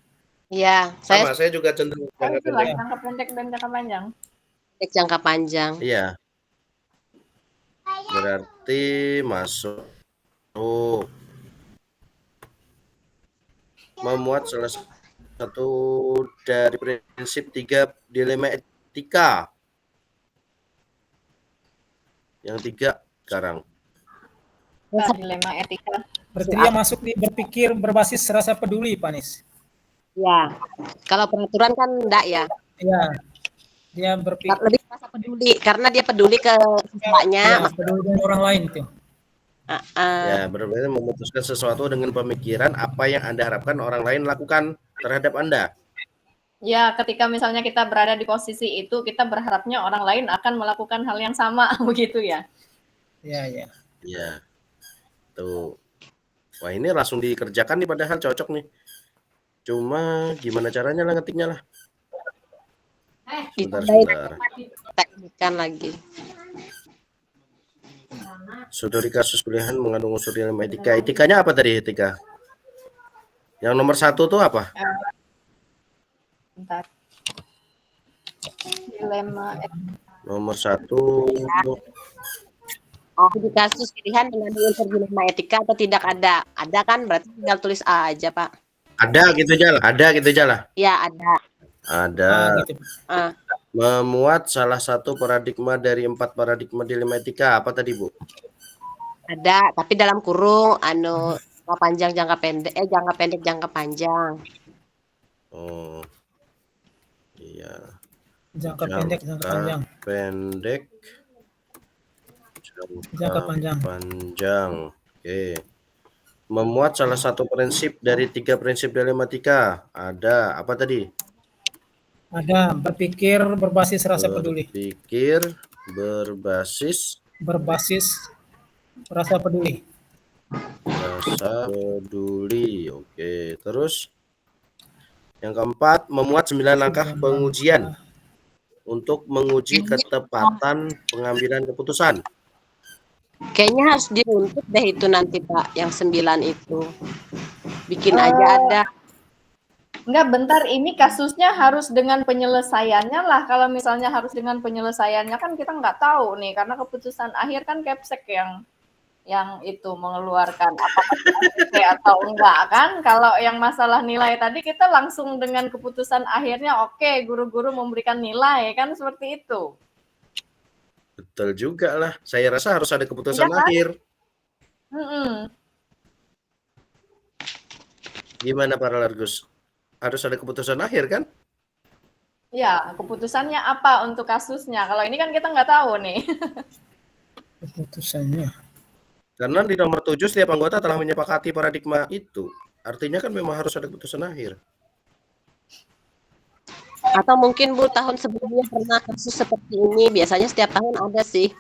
Speaker 4: Iya,
Speaker 3: Sama, saya juga cenderung jangka pendek.
Speaker 1: Jangka pendek dan jangka panjang.
Speaker 4: Jangka panjang.
Speaker 3: Iya. Berarti masuk. Memuat salah satu dari prinsip 3 dilema etika. Yang 3 sekarang.
Speaker 1: Dilema etika.
Speaker 2: Berarti dia masuk di berpikir berbasis rasa peduli, Panis.
Speaker 4: Ya, kalau peraturan kan enggak ya.
Speaker 2: Ya, dia berpikir
Speaker 4: Lebih rasa peduli karena dia peduli ke siswanya.
Speaker 2: peduli dengan orang lain tuh.
Speaker 3: Ya, benar-benar memutuskan sesuatu dengan pemikiran apa yang Anda harapkan orang lain lakukan terhadap Anda.
Speaker 1: Ya, ketika misalnya kita berada di posisi itu, kita berharapnya orang lain akan melakukan hal yang sama, begitu ya?
Speaker 2: Ya, ya.
Speaker 3: Ya, tuh. Wah, ini langsung dikerjakan nih, padahal cocok nih. Cuma gimana caranya lah ngetiknya lah. Sebentar.
Speaker 4: Teknikan lagi.
Speaker 3: Studi kasus pilihan mengandung unsur dilema etika. Etikanya apa tadi etika? Yang nomor 1 tuh apa?
Speaker 1: Bentar. Dilema
Speaker 3: Nomor 1.
Speaker 4: Di kasus pilihan mengandung unsur dilema etika atau tidak ada? Ada kan? Berarti tinggal tulis A aja, Pak.
Speaker 3: Ada gitu aja lah. Ada gitu aja lah.
Speaker 4: Ya, ada.
Speaker 3: Ada.
Speaker 2: Gitu.
Speaker 3: Memuat salah satu paradigma dari 4 paradigma dilema etika. Apa tadi, Bu?
Speaker 4: Ada, tapi dalam kurung jangka panjang, jangka pendek, jangka pendek, jangka panjang.
Speaker 3: Oh. Iya.
Speaker 2: Jangka pendek, jangka panjang.
Speaker 3: Pendek.
Speaker 2: Jangka panjang.
Speaker 3: Panjang. Oke. Memuat salah satu prinsip dari 3 prinsip dilematika. Ada apa tadi?
Speaker 2: Ada berpikir berbasis rasa peduli.
Speaker 3: Berpikir berbasis
Speaker 2: rasa peduli.
Speaker 3: Rasa peduli. Oke, terus yang keempat, memuat 9 langkah pengujian untuk menguji ketepatan pengambilan keputusan.
Speaker 4: Kayaknya harus diruntut deh itu nanti, Pak, yang 9 itu. Bikin aja ada.
Speaker 1: Enggak, bentar, ini kasusnya harus dengan penyelesaiannya lah. Kalau misalnya harus dengan penyelesaiannya kan kita nggak tahu nih, karena keputusan akhir kan Kepsek yang itu mengeluarkan apakah oke atau enggak kan. Kalau yang masalah nilai tadi kita langsung dengan keputusan akhirnya oke, guru-guru memberikan nilai kan seperti itu.
Speaker 3: Betul juga lah. Saya rasa harus ada keputusan
Speaker 1: Iya kan?
Speaker 3: akhir.
Speaker 1: Mm-mm.
Speaker 3: Gimana Pak Largus? Harus ada keputusan akhir kan?
Speaker 1: Ya, keputusannya apa untuk kasusnya? Kalau ini kan kita nggak tahu nih.
Speaker 2: Keputusannya.
Speaker 3: Karena di nomor 7 setiap anggota telah menyepakati paradigma itu. Artinya kan memang harus ada keputusan akhir.
Speaker 4: Atau mungkin Bu tahun sebelumnya pernah kasus seperti ini. Biasanya setiap tahun ada sih.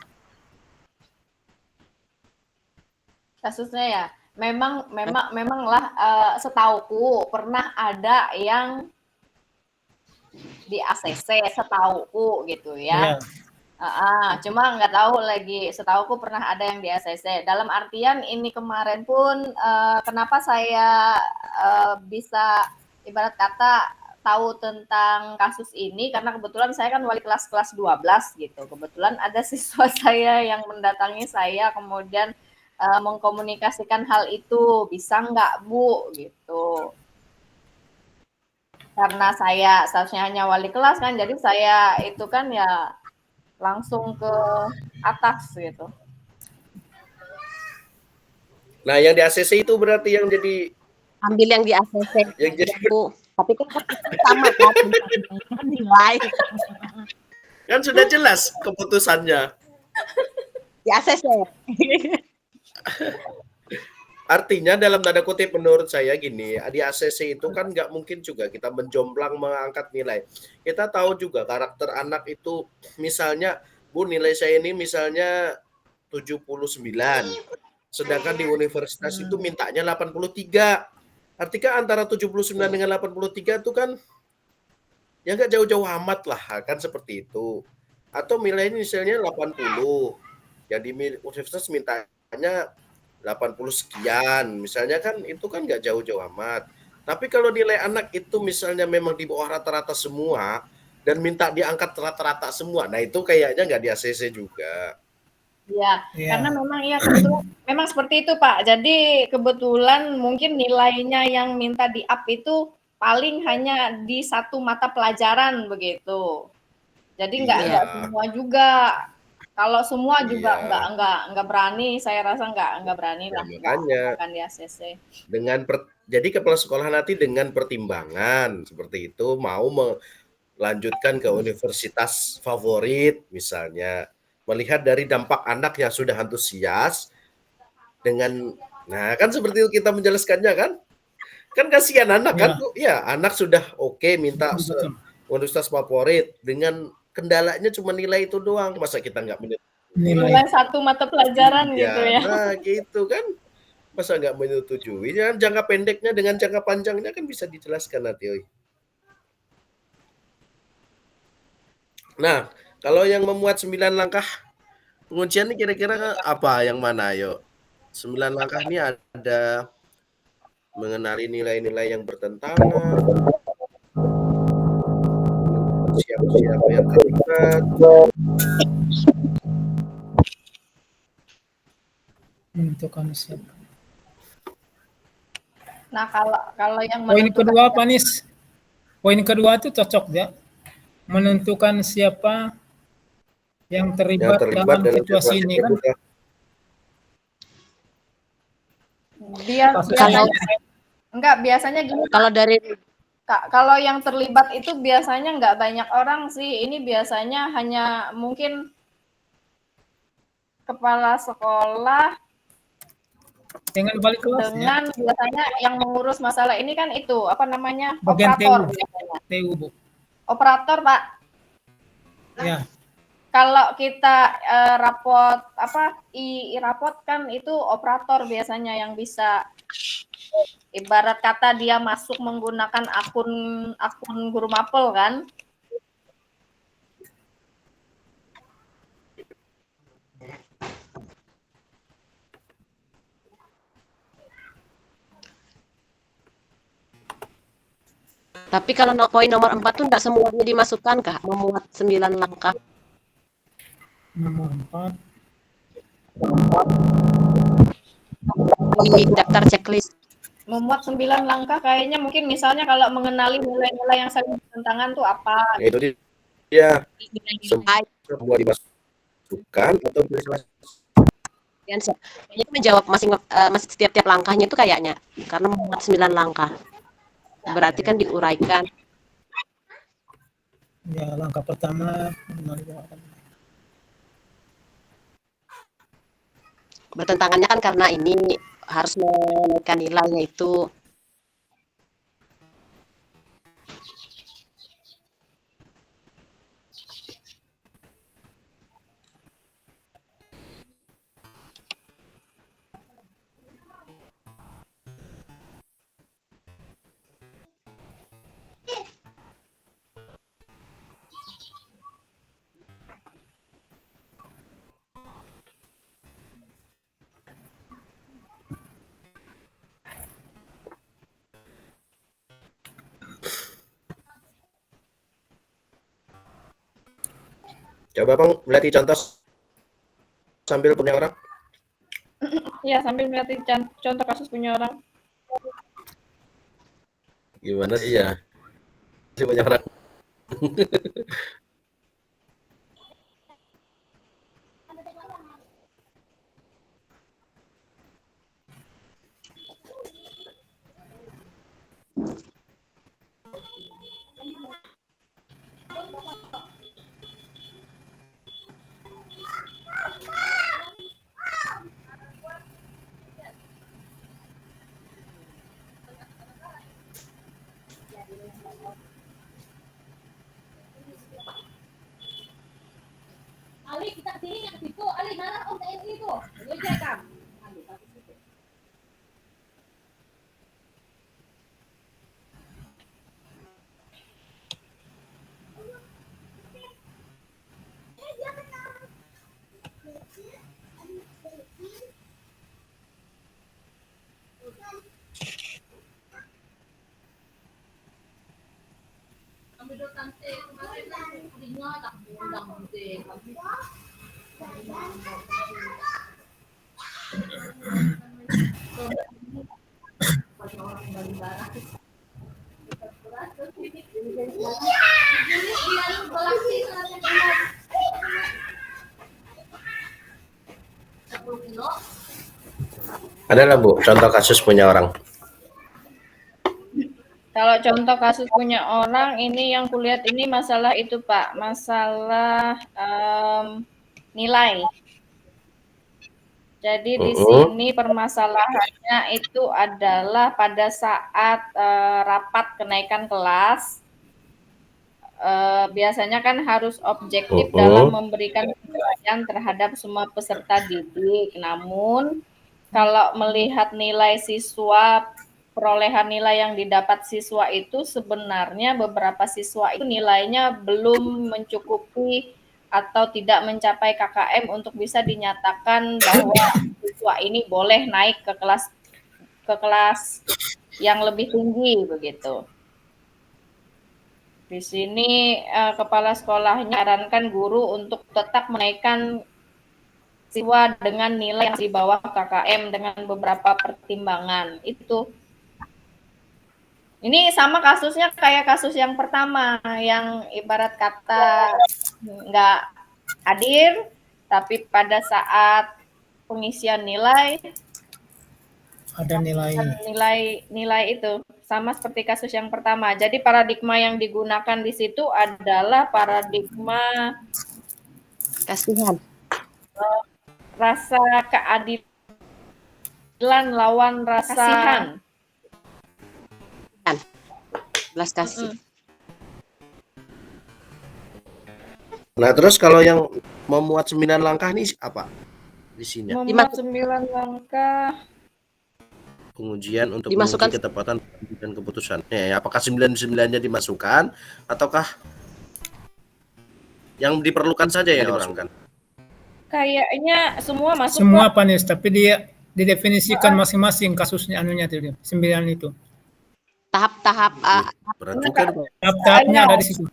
Speaker 1: Kasusnya ya. Memanglah setauku pernah ada yang di ACC setauku gitu ya.
Speaker 2: Ya,
Speaker 1: Cuma nggak tahu lagi, setauku pernah ada yang di ACC. Dalam artian ini kemarin pun kenapa saya bisa ibarat kata tahu tentang kasus ini karena kebetulan saya kan wali kelas 12 gitu. Kebetulan ada siswa saya yang mendatangi saya kemudian mengkomunikasikan hal itu, bisa nggak Bu gitu. Karena saya seharusnya hanya wali kelas kan, jadi saya itu kan ya langsung ke atas gitu.
Speaker 3: Nah, yang di ACC itu berarti yang jadi
Speaker 4: Ambil yang di ACC
Speaker 3: yang jadi
Speaker 4: Bu. Tapi kan sama kan nilai
Speaker 3: kan sudah jelas keputusannya.
Speaker 4: di ACC.
Speaker 3: Artinya dalam tanda kutip menurut saya gini, di ACC itu kan nggak mungkin juga kita menjomplang mengangkat nilai. Kita tahu juga karakter anak itu, misalnya, Bu, nilai saya ini misalnya 79, sedangkan di universitas itu mintanya 83. Artinya antara 79 dengan 83 itu kan ya nggak jauh-jauh amat lah, kan seperti itu. Atau nilainya misalnya 80, yang di universitas mintanya 80 sekian, misalnya kan itu kan nggak jauh-jauh amat. Tapi kalau nilai anak itu misalnya memang di bawah rata-rata semua dan minta diangkat rata-rata semua, nah itu kayaknya nggak di ACC juga.
Speaker 1: Ya,
Speaker 2: ya,
Speaker 1: karena memang iya kebetulan memang seperti itu Pak. Jadi kebetulan mungkin nilainya yang minta di up itu paling hanya di satu mata pelajaran begitu. Jadi nggak
Speaker 3: Iya,
Speaker 1: semua juga. Kalau semua juga
Speaker 3: iya.
Speaker 1: nggak berani. Saya rasa nggak berani
Speaker 3: Nah,
Speaker 1: lah nggak
Speaker 3: makanya
Speaker 1: akan di ACC.
Speaker 3: jadi kepala sekolah nanti dengan pertimbangan seperti itu mau melanjutkan ke universitas favorit misalnya, melihat dari dampak anak yang sudah antusias dengan, nah kan seperti itu kita menjelaskannya kan kasihan anak kan,
Speaker 2: ya,
Speaker 3: ya anak sudah oke minta
Speaker 2: betul, betul.
Speaker 3: universitas favorit dengan kendalanya cuma nilai itu doang, masa kita nggak
Speaker 2: Nilai.
Speaker 1: Nilai satu mata pelajaran gitu
Speaker 3: iya,
Speaker 1: ya.
Speaker 3: nah gitu kan, masa nggak menyetujui, ya jangka pendeknya dengan jangka panjangnya kan bisa dijelaskan nanti. Nah, kalau yang memuat 9 langkah penguncian ini kira-kira apa yang mana, ayo? 9 langkah ini ada mengenali nilai-nilai yang bertentangan, siapa yang terlibat,
Speaker 2: Menentukan siapa.
Speaker 1: Nah, kalau yang
Speaker 2: Poin
Speaker 1: menentukan
Speaker 2: kedua apa, Nis? Poin kedua itu cocok ya. Menentukan siapa yang
Speaker 3: yang
Speaker 2: terlibat
Speaker 3: terlibat
Speaker 2: dalam
Speaker 3: dalam
Speaker 2: situasi
Speaker 3: situasi
Speaker 2: ini kan.
Speaker 3: terbuka.
Speaker 4: Kalau
Speaker 1: biasanya gini
Speaker 4: kalau dari
Speaker 1: Kak, kalau yang terlibat itu biasanya nggak banyak orang sih. Ini biasanya hanya mungkin kepala sekolah
Speaker 2: Dengan balik kelas ya.
Speaker 1: dengan biasanya yang mengurus masalah ini kan itu apa namanya
Speaker 2: Bagian
Speaker 1: operator
Speaker 2: TU.
Speaker 1: biasanya.
Speaker 2: TU, Bu.
Speaker 1: Operator Pak.
Speaker 2: Ya,
Speaker 1: Kalau kita rapot apa rapot kan itu operator biasanya yang bisa ibarat kata dia masuk menggunakan akun guru mapel kan.
Speaker 4: tapi kalau poin nomor 4 tuh enggak semuanya dimasukkan Kak, memuat 9 langkah.
Speaker 2: nomor 4.
Speaker 4: Di daftar checklist.
Speaker 1: Memuat 9 langkah kayaknya mungkin misalnya kalau mengenali nilai-nilai yang saling bertentangan tuh apa.
Speaker 3: Nah, itu dia
Speaker 4: Nilai
Speaker 3: semua dimasukkan atau
Speaker 4: kayaknya itu menjawab masing setiap langkahnya itu kayaknya karena memuat 9 langkah. Berarti kan diuraikan.
Speaker 2: Ya, langkah pertama
Speaker 4: Bertentangannya kan karena ini harus menaikkan nilainya itu.
Speaker 3: Coba Bang lihat contoh sambil punya orang.
Speaker 1: Ya, sambil melihat contoh kasus punya orang.
Speaker 3: Gimana sih ya? Si punya orang.
Speaker 5: Ali kita sini yang situ, Ali mana om TNI itu? Dia cekam. Ambil tante kemarin kan punya tak undang tante.
Speaker 3: Adalah Bu, contoh kasus punya orang.
Speaker 1: Kalau contoh kasus punya orang, ini yang kulihat ini masalah itu Pak, masalah nilai. Jadi di sini permasalahannya itu adalah pada saat rapat kenaikan kelas, biasanya kan harus objektif dalam memberikan penilaian terhadap semua peserta didik. Namun kalau melihat nilai siswa, perolehan nilai yang didapat siswa itu sebenarnya beberapa siswa itu nilainya belum mencukupi atau tidak mencapai KKM untuk bisa dinyatakan bahwa siswa ini boleh naik ke kelas yang lebih tinggi begitu. Di sini kepala sekolahnya menyarankan guru untuk tetap menaikkan siswa dengan nilai yang di bawah KKM dengan beberapa pertimbangan. Itu. Ini sama kasusnya kayak kasus yang pertama, yang ibarat kata nggak hadir, tapi pada saat pengisian nilai
Speaker 2: ada
Speaker 1: nilai itu sama seperti kasus yang pertama. Jadi paradigma yang digunakan di situ adalah paradigma
Speaker 4: Kasihan.
Speaker 1: rasa keadilan lawan rasa kasihan.
Speaker 4: Belas kasih.
Speaker 3: Nah, terus kalau yang memuat 9 langkah ini apa? Isinya.
Speaker 1: Memuat 9 langkah
Speaker 3: Pengujian untuk
Speaker 4: Dimasukkan
Speaker 3: menguji ketepatan dan keputusan. Apakah 9-9-nya dimasukkan ataukah yang diperlukan saja yang dimasukkan?
Speaker 1: Kayaknya semua masuk.
Speaker 2: Semua Pak Nis, tapi dia didefinisikan masing-masing kasusnya anunya tuh 9 itu.
Speaker 4: tahap-tahap
Speaker 3: Berat juga.
Speaker 2: Tahap-tahapnya ada di situ.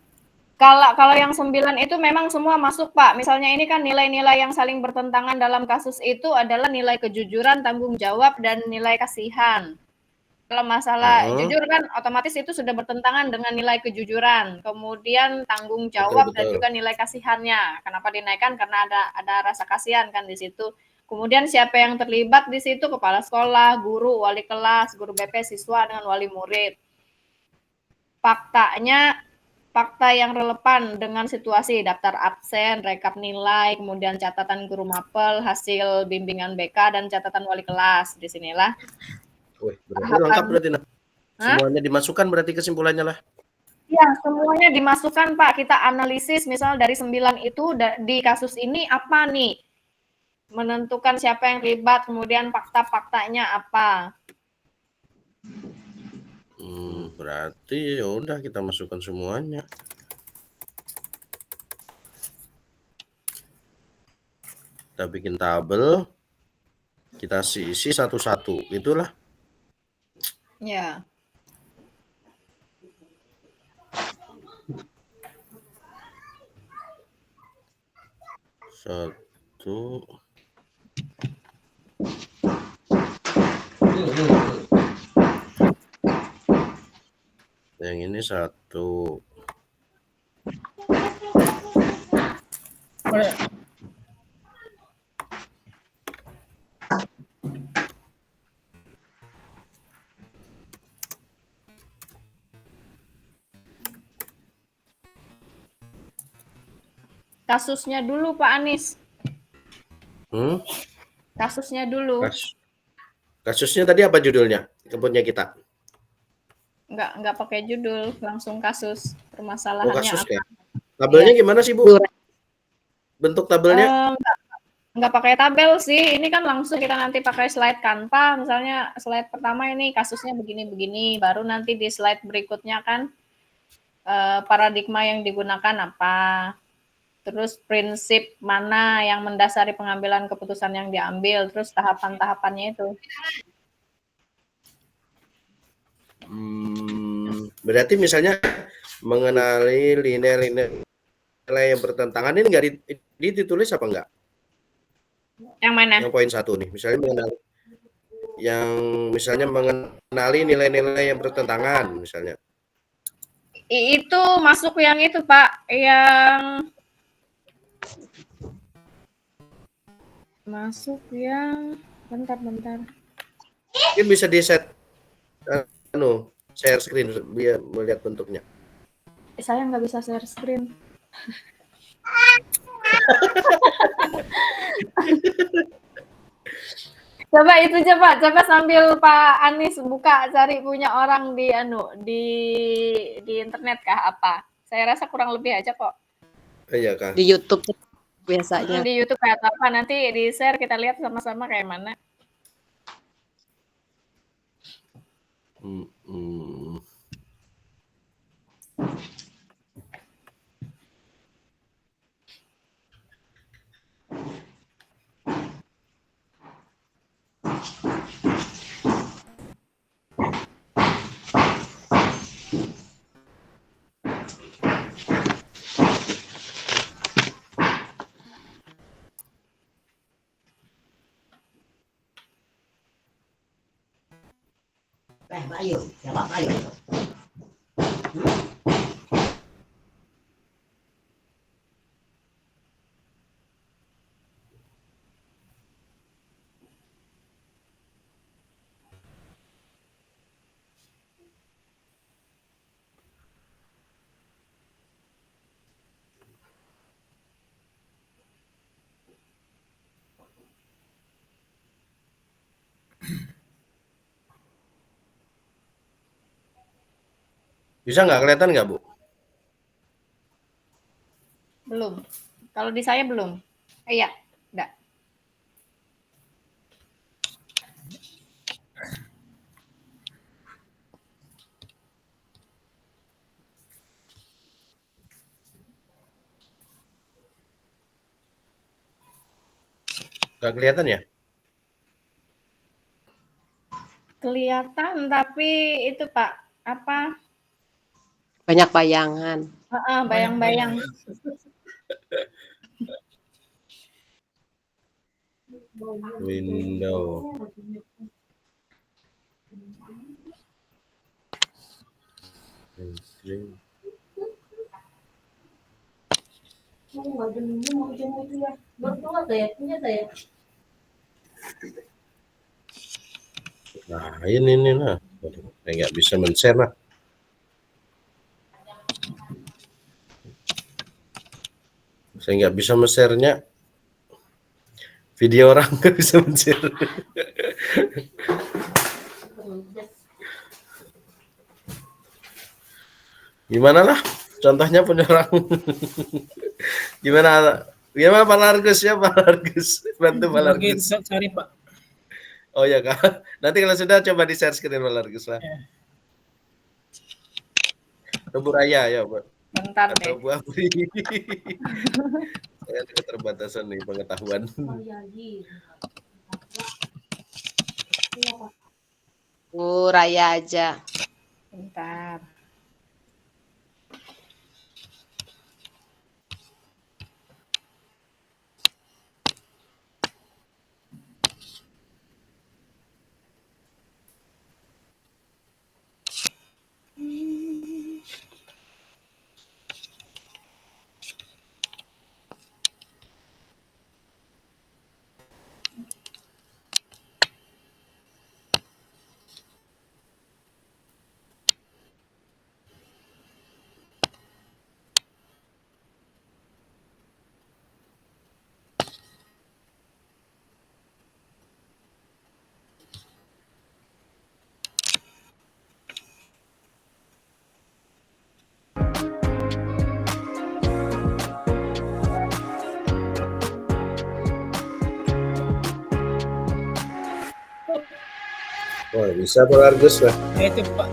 Speaker 1: Kalau yang 9 itu memang semua masuk Pak. Misalnya ini kan nilai-nilai yang saling bertentangan dalam kasus itu adalah nilai kejujuran, tanggung jawab, dan nilai kasihan. Kalau masalah jujur kan otomatis itu sudah bertentangan dengan nilai kejujuran. Kemudian tanggung jawab dan juga nilai kasihannya. Kenapa dinaikkan? Karena ada rasa kasihan kan di situ. Kemudian siapa yang terlibat di situ? Kepala sekolah, guru, wali kelas, guru BP, siswa, dengan wali murid. Fakta yang relevan dengan situasi, daftar absen, rekap nilai, kemudian catatan guru mapel, hasil bimbingan BK, dan catatan wali kelas. Di sinilah.
Speaker 3: Lengkap berarti nah. Semuanya dimasukkan berarti kesimpulannya lah.
Speaker 1: Ya, semuanya dimasukkan Pak. Kita analisis misal dari 9 itu di kasus ini apa nih? Menentukan siapa yang terlibat, kemudian fakta-faktanya apa.
Speaker 3: Berarti ya udah kita masukkan semuanya. Kita bikin tabel, kita isi satu-satu, itulah.
Speaker 1: Ya.
Speaker 3: Satu. Yang ini satu.
Speaker 2: Boleh.
Speaker 1: Kasusnya dulu Pak Anies. Kasusnya dulu.
Speaker 3: Kasusnya tadi apa judulnya? Kebunnya kita.
Speaker 1: Nggak pakai judul, langsung kasus.
Speaker 3: Oh,
Speaker 1: Permasalahannya
Speaker 3: kasus
Speaker 1: apa?
Speaker 3: ya. Tabelnya
Speaker 1: Iya.
Speaker 3: gimana sih, Bu? Bentuk tabelnya?
Speaker 1: Nggak pakai tabel sih. Ini kan langsung kita nanti pakai slide Canva. Misalnya slide pertama ini kasusnya begini-begini. Baru nanti di slide berikutnya kan paradigma yang digunakan apa. Terus prinsip mana yang mendasari pengambilan keputusan yang diambil. Terus tahapan-tahapannya itu.
Speaker 3: Berarti misalnya mengenali linear-linear yang bertentangan ini nggak ditulis apa enggak?
Speaker 1: Yang mana?
Speaker 3: Yang poin 1 nih, misalnya mengenali nilai-nilai yang bertentangan misalnya.
Speaker 1: Itu masuk yang itu Pak, yang masuk yang bentar.
Speaker 3: Mungkin bisa di set share screen biar melihat bentuknya.
Speaker 1: Saya nggak bisa share screen. Coba sambil Pak Anies buka cari punya orang di di internet kah apa? Saya rasa kurang lebih aja kok.
Speaker 3: Iya kah?
Speaker 4: Di YouTube biasanya.
Speaker 1: Di YouTube kayak apa? Nanti di share kita lihat sama-sama kayak mana.
Speaker 3: Bisa nggak kelihatan nggak, Bu?
Speaker 1: Belum. Kalau di saya belum. Iya, enggak.
Speaker 3: Nggak kelihatan ya?
Speaker 1: Kelihatan tapi itu Pak, apa?
Speaker 4: Banyak bayangan.
Speaker 1: Bayang-bayang.
Speaker 3: Window. Nah, ini nah. Saya nggak bisa men-share lah. Saya nggak bisa men-share-nya. Video orang nggak bisa men-share. Gimana lah? Contohnya punya orang. Gimana Pak Largus ya, Pak Largus? Bantu Pak Largus.
Speaker 2: Cari Pak.
Speaker 3: Oh ya Kak. Nanti kalau sudah coba di share screen Pak Largus lah. Atau Bu Raya ya, Pak.
Speaker 1: Bentar
Speaker 3: Atau
Speaker 1: deh.
Speaker 3: Bu Apri. Saya ada keterbatasan nih pengetahuan.
Speaker 4: Bu Raya aja.
Speaker 1: Bentar.
Speaker 3: Wah, bisa Pak Argus lah.
Speaker 2: Ya itu Pak.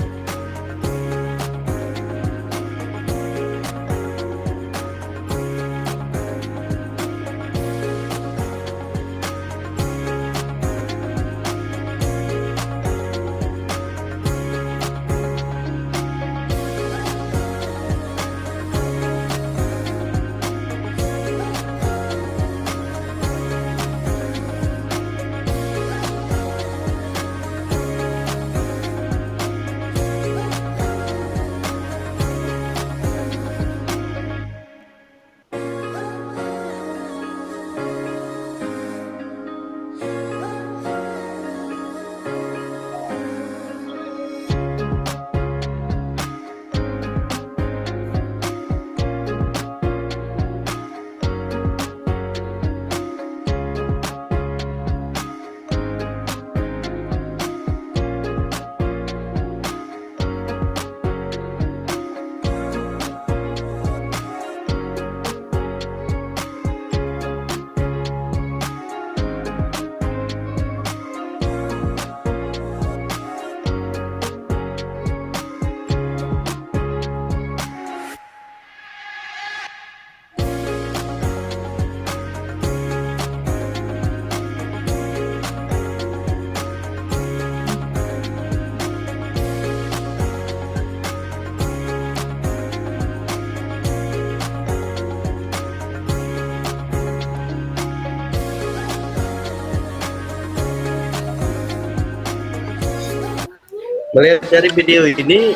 Speaker 3: Melihat dari video ini,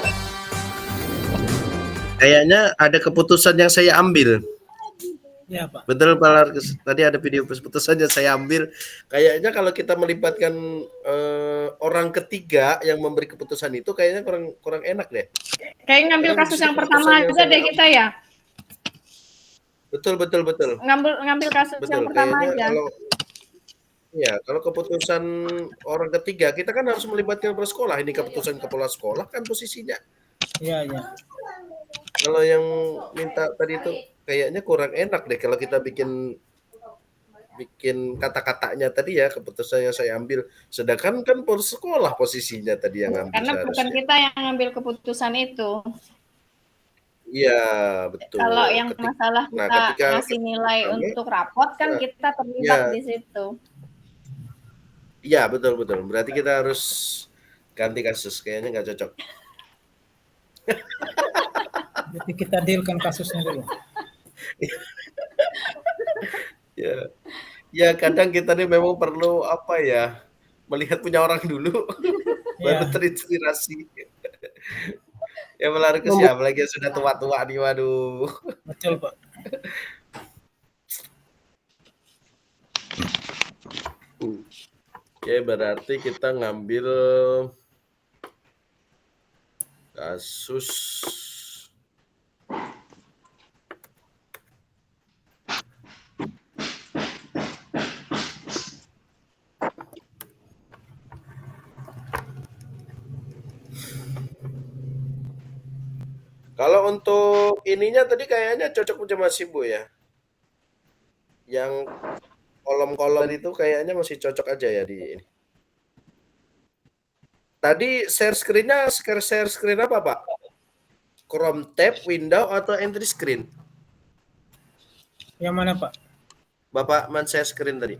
Speaker 3: kayaknya ada keputusan yang saya ambil.
Speaker 2: Ya Pak.
Speaker 3: Betul Pak Argus. Tadi ada video keputusan yang saya ambil. Kayaknya kalau kita melibatkan orang ketiga yang memberi keputusan itu, kayaknya kurang enak deh.
Speaker 1: Kayak ngambil
Speaker 3: Karena
Speaker 1: kasus
Speaker 3: di situ
Speaker 1: yang pertama
Speaker 3: keputusan yang
Speaker 1: aja
Speaker 3: saya
Speaker 1: deh
Speaker 3: ambil.
Speaker 1: kita ya.
Speaker 3: Betul.
Speaker 1: Ngambil kasus yang
Speaker 3: Betul.
Speaker 1: pertama
Speaker 3: Kayaknya
Speaker 1: aja.
Speaker 3: kalau keputusan orang ketiga, kita kan harus melibatkan kepala sekolah. Ini keputusan kepala sekolah kan posisinya.
Speaker 2: Ya.
Speaker 3: Kalau yang minta tadi itu kayaknya kurang enak deh kalau kita bikin kata-katanya tadi ya, keputusan yang saya ambil. Sedangkan kan sekolah posisinya tadi yang ambil
Speaker 1: Karena bukan
Speaker 3: seharusnya.
Speaker 1: kita yang ngambil keputusan itu.
Speaker 3: Iya, betul.
Speaker 1: Kalau yang masalah kita
Speaker 3: ketika
Speaker 1: ngasih nilai
Speaker 3: kami,
Speaker 1: untuk rapot kan kita terlibat
Speaker 3: ya.
Speaker 1: di situ.
Speaker 3: Iya, betul. Berarti kita harus ganti kasus. Kayaknya nggak cocok.
Speaker 2: Jadi kita dealkan kasusnya dulu.
Speaker 3: Ya, kadang kita nih memang perlu apa ya, melihat punya orang dulu, baru terinspirasi. Ya menarik sih, apalagi yang sudah tua-tua nih, waduh.
Speaker 2: Betul Pak.
Speaker 3: Oke, berarti kita ngambil kasus kalau untuk ininya tadi kayaknya cocok aja masih Bu ya. Yang kolom-kolom itu kayaknya masih cocok aja ya di ini. Tadi share screen apa Pak? Chrome tab, window atau entry screen?
Speaker 2: Yang mana Pak?
Speaker 3: Bapak share screen tadi.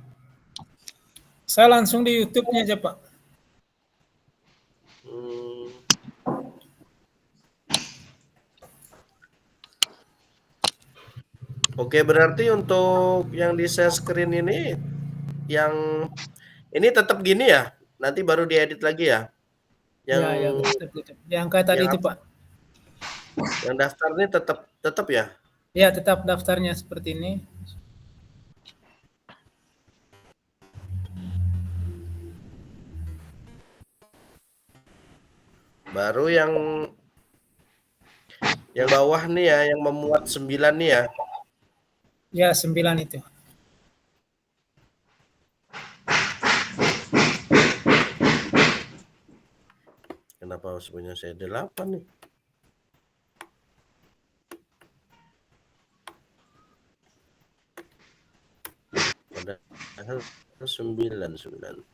Speaker 2: Saya langsung di YouTube-nya aja Pak.
Speaker 3: Oke, berarti untuk yang di share screen ini, yang ini tetap gini ya? Nanti baru diedit lagi ya?
Speaker 2: Ya, yang kayak tadi itu Pak.
Speaker 3: Yang daftar ini tetap ya?
Speaker 2: Ya, tetap daftarnya seperti ini.
Speaker 3: Baru yang bawah nih ya, yang memuat 9 nih ya.
Speaker 2: Ya, 9 itu.
Speaker 3: Kenapa sebenarnya saya 8 nih? Padahal 9.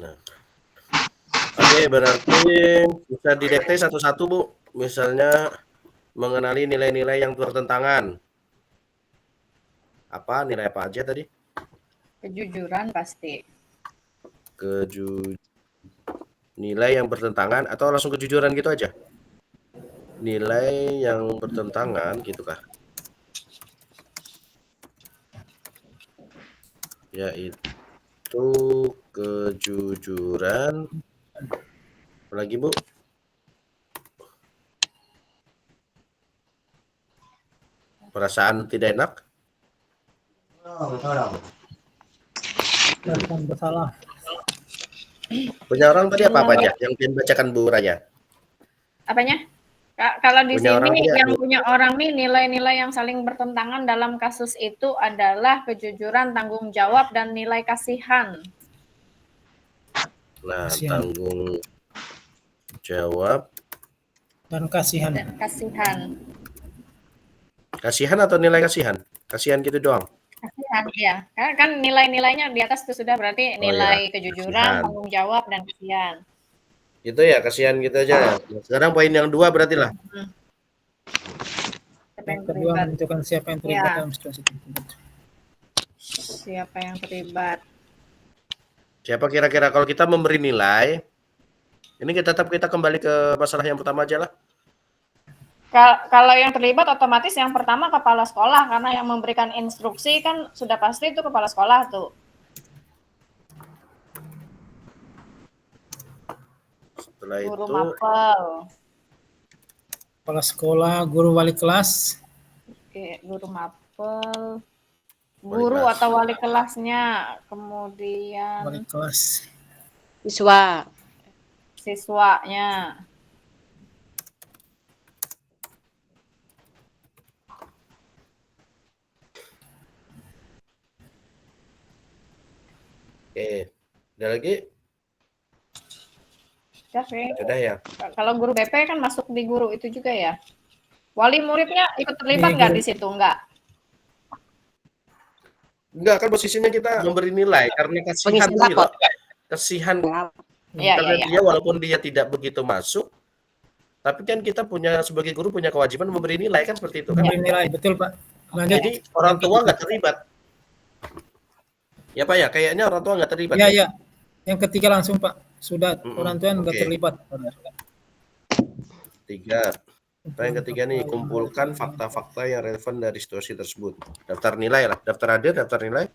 Speaker 3: Nah, oke, berarti bisa didekte satu-satu, Bu. Misalnya mengenali nilai-nilai yang bertentangan. Apa nilai apa aja tadi?
Speaker 1: Kejujuran pasti.
Speaker 3: Nilai yang bertentangan atau langsung kejujuran gitu aja? Nilai yang bertentangan gitu kah? Yaitu kejujuran. Apalagi, Bu? Perasaan tidak enak?
Speaker 2: Perasaan bersalah.
Speaker 3: Punya orang tadi apa aja yang ingin bacakan Bu Raya?
Speaker 1: Apanya? Kalau di
Speaker 3: Punya orang
Speaker 1: sini
Speaker 3: tidak,
Speaker 1: yang
Speaker 3: Bu?
Speaker 1: punya orang nih nilai-nilai yang saling bertentangan dalam kasus itu adalah kejujuran, tanggung jawab, dan nilai kasihan.
Speaker 3: Nah,
Speaker 2: Kasihan.
Speaker 3: tanggung jawab.
Speaker 2: Dan kasihan.
Speaker 1: Dan kasihan.
Speaker 3: Kasihan atau nilai kasihan? Kasihan gitu doang.
Speaker 1: Kasihan, ya. Karena kan nilai-nilainya di atas itu sudah berarti nilai kejujuran,
Speaker 3: kasihan.
Speaker 1: tanggung jawab, dan kasihan.
Speaker 3: Gitu ya, kasihan gitu aja ya. Sekarang poin yang 2 berarti lah.
Speaker 1: Siapa yang
Speaker 2: Yang kedua
Speaker 1: terlibat?
Speaker 2: menentukan siapa yang terlibat
Speaker 1: Ya.
Speaker 2: dalam situasi tersebut.
Speaker 1: Siapa yang terlibat?
Speaker 3: Siapa kira-kira kalau kita memberi nilai, ini tetap kita kembali ke masalah yang pertama aja lah.
Speaker 1: Kalau yang terlibat otomatis yang pertama kepala sekolah, karena yang memberikan instruksi kan sudah pasti itu kepala sekolah tuh.
Speaker 3: Setelah
Speaker 1: Guru
Speaker 3: itu
Speaker 1: mapel.
Speaker 2: Kepala sekolah, guru wali kelas,
Speaker 1: Oke, guru mapel.
Speaker 3: Wali
Speaker 1: Guru
Speaker 3: kelas.
Speaker 1: atau wali kelasnya, kemudian
Speaker 2: wali kelas,
Speaker 4: Siswa.
Speaker 1: siswanya.
Speaker 3: oke. Ada lagi? Sudah ya.
Speaker 1: Kalau guru BP kan masuk di guru itu juga ya. Wali muridnya ikut terlibat
Speaker 2: Di
Speaker 1: nggak
Speaker 2: guru.
Speaker 1: di situ? Nggak.
Speaker 3: Enggak, kan posisinya kita memberi nilai karena kasihan
Speaker 4: Pengisian
Speaker 3: tuh
Speaker 4: rapot.
Speaker 3: gitu. Kasihan
Speaker 1: Iya,
Speaker 3: karena
Speaker 1: iya,
Speaker 3: dia walaupun dia tidak begitu masuk, tapi kan kita punya sebagai guru punya kewajiban memberi nilai kan seperti itu kan.
Speaker 2: memberi nilai, betul Pak. Lanjut.
Speaker 3: Jadi orang tua nggak terlibat. Ya Pak ya, kayaknya orang tua nggak terlibat.
Speaker 2: Ya, ya. Yang ketiga langsung Pak. Sudah orang tua nggak
Speaker 3: oke.
Speaker 2: terlibat.
Speaker 3: Tiga. Yang ketiga nih, kumpulkan fakta-fakta yang relevan dari situasi tersebut. Daftar nilai lah, daftar hadir, daftar nilai.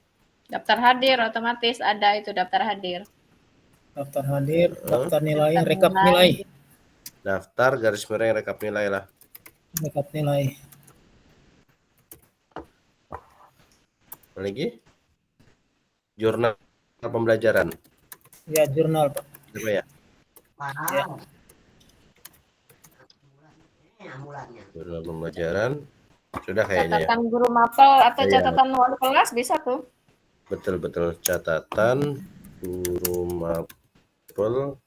Speaker 1: Daftar hadir otomatis ada itu daftar hadir.
Speaker 2: Daftar hadir, daftar nilai,
Speaker 1: Daftar
Speaker 2: rekap
Speaker 1: nilai.
Speaker 2: nilai,
Speaker 3: Daftar garis miring rekap nilai lah.
Speaker 2: rekap nilai.
Speaker 3: Apa lagi? Jurnal pembelajaran.
Speaker 2: Ya, jurnal Pak.
Speaker 3: Apa ya?
Speaker 2: Ya.
Speaker 3: Jurnal pembelajaran. Sudah kayaknya ya.
Speaker 1: Catatan guru mapel atau
Speaker 3: Iya.
Speaker 1: catatan wali kelas bisa tuh.
Speaker 3: Betul-betul catatan guru mapel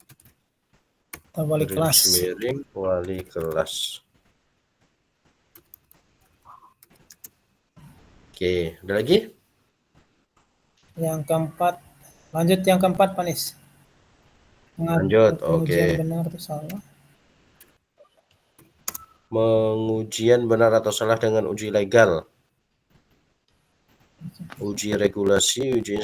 Speaker 2: Atau wali
Speaker 3: garis
Speaker 2: kelas.
Speaker 3: miring wali kelas. Oke, ada lagi?
Speaker 2: Yang keempat, lanjut yang keempat Pak Nis.
Speaker 3: Lanjut,
Speaker 2: Pengujian
Speaker 3: oke.
Speaker 2: benar atau salah.
Speaker 3: Pengujian benar atau salah dengan uji legal. Uji regulasi, uji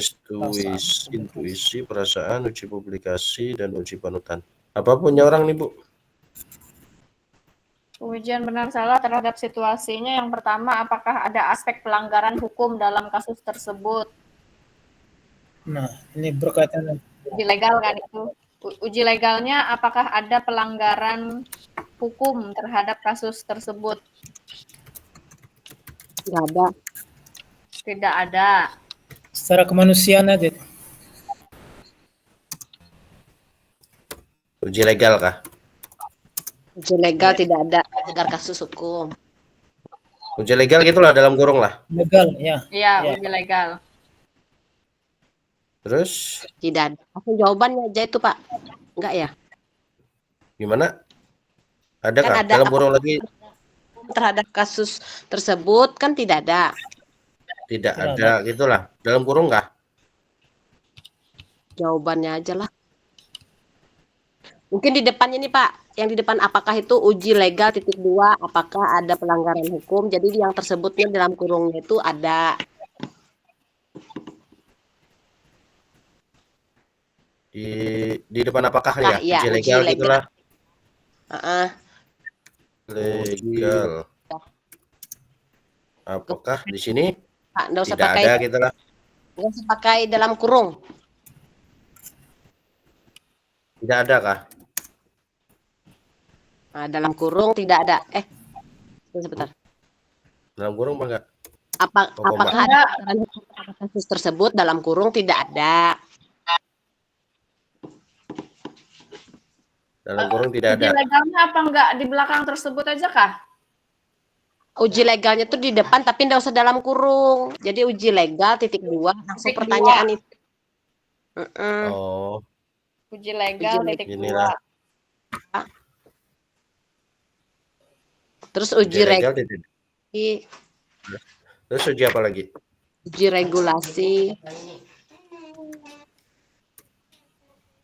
Speaker 3: intuisi, perasaan, uji publikasi, dan uji panutan. Apa punya orang nih, Bu?
Speaker 1: Ujian benar salah terhadap situasinya yang pertama apakah ada aspek pelanggaran hukum dalam kasus tersebut.
Speaker 2: Nah, ini berkaitan dengan
Speaker 1: Uji legal kan itu. Uji legalnya apakah ada pelanggaran hukum terhadap kasus tersebut.
Speaker 4: Nggak ada.
Speaker 1: Tidak ada.
Speaker 2: secara kemanusiaan aja.
Speaker 3: Uji legal kah?
Speaker 4: Uji legal tidak ada agar kasus hukum.
Speaker 3: Uji legal gitulah dalam kurung lah.
Speaker 2: Legal, ya.
Speaker 1: Iya,
Speaker 2: Ya.
Speaker 1: uji legal.
Speaker 3: Terus
Speaker 4: Tidak ada. Langsung jawabannya aja itu Pak. Enggak ya?
Speaker 3: gimana? Ada
Speaker 4: Kan
Speaker 3: kah?
Speaker 4: ada
Speaker 3: Dalam
Speaker 4: apa?
Speaker 3: kurung lagi
Speaker 4: Terhadap kasus tersebut kan tidak ada.
Speaker 3: tidak
Speaker 2: Tidak
Speaker 3: ada gitulah. Dalam kurung kah?
Speaker 4: Jawabannya aja lah. Mungkin di depannya nih Pak, yang di depan apakah itu uji legal titik 2, apakah ada pelanggaran hukum. Jadi yang tersebutnya dalam kurungnya itu ada.
Speaker 3: Di depan apakah
Speaker 4: Nah,
Speaker 3: ya?
Speaker 4: iya,
Speaker 3: Uji
Speaker 4: uji
Speaker 3: legal
Speaker 4: legal.
Speaker 3: gitulah.
Speaker 4: Heeh.
Speaker 3: Legal. Apakah di sini
Speaker 4: Pak, nggak usah
Speaker 3: tidak
Speaker 4: pakai,
Speaker 3: ada gitulah.
Speaker 4: nggak usah pakai dalam kurung.
Speaker 3: Tidak ada kah?
Speaker 4: Nah, dalam kurung tidak ada. Sebentar.
Speaker 3: Dalam kurung apa enggak? Oh,
Speaker 4: Apakah
Speaker 3: koma.
Speaker 4: ada pelanggaran hukum pada kasus tersebut dalam kurung tidak ada.
Speaker 3: Dalam kurung tidak
Speaker 1: Uji
Speaker 3: ada.
Speaker 1: legalnya apa enggak di belakang tersebut aja kah?
Speaker 4: Uji legalnya tuh di depan tapi nggak usah dalam kurung. Jadi uji legal titik 2 langsung
Speaker 1: Titik
Speaker 4: pertanyaan
Speaker 1: 2.
Speaker 4: itu. Heeh.
Speaker 3: Oh,
Speaker 1: Uji legal
Speaker 4: Uji
Speaker 1: titik 2.
Speaker 3: inilah.
Speaker 4: Terus
Speaker 3: Uji
Speaker 4: uji
Speaker 3: legal
Speaker 4: regulasi,
Speaker 3: tidak. Terus uji apa lagi?
Speaker 4: uji regulasi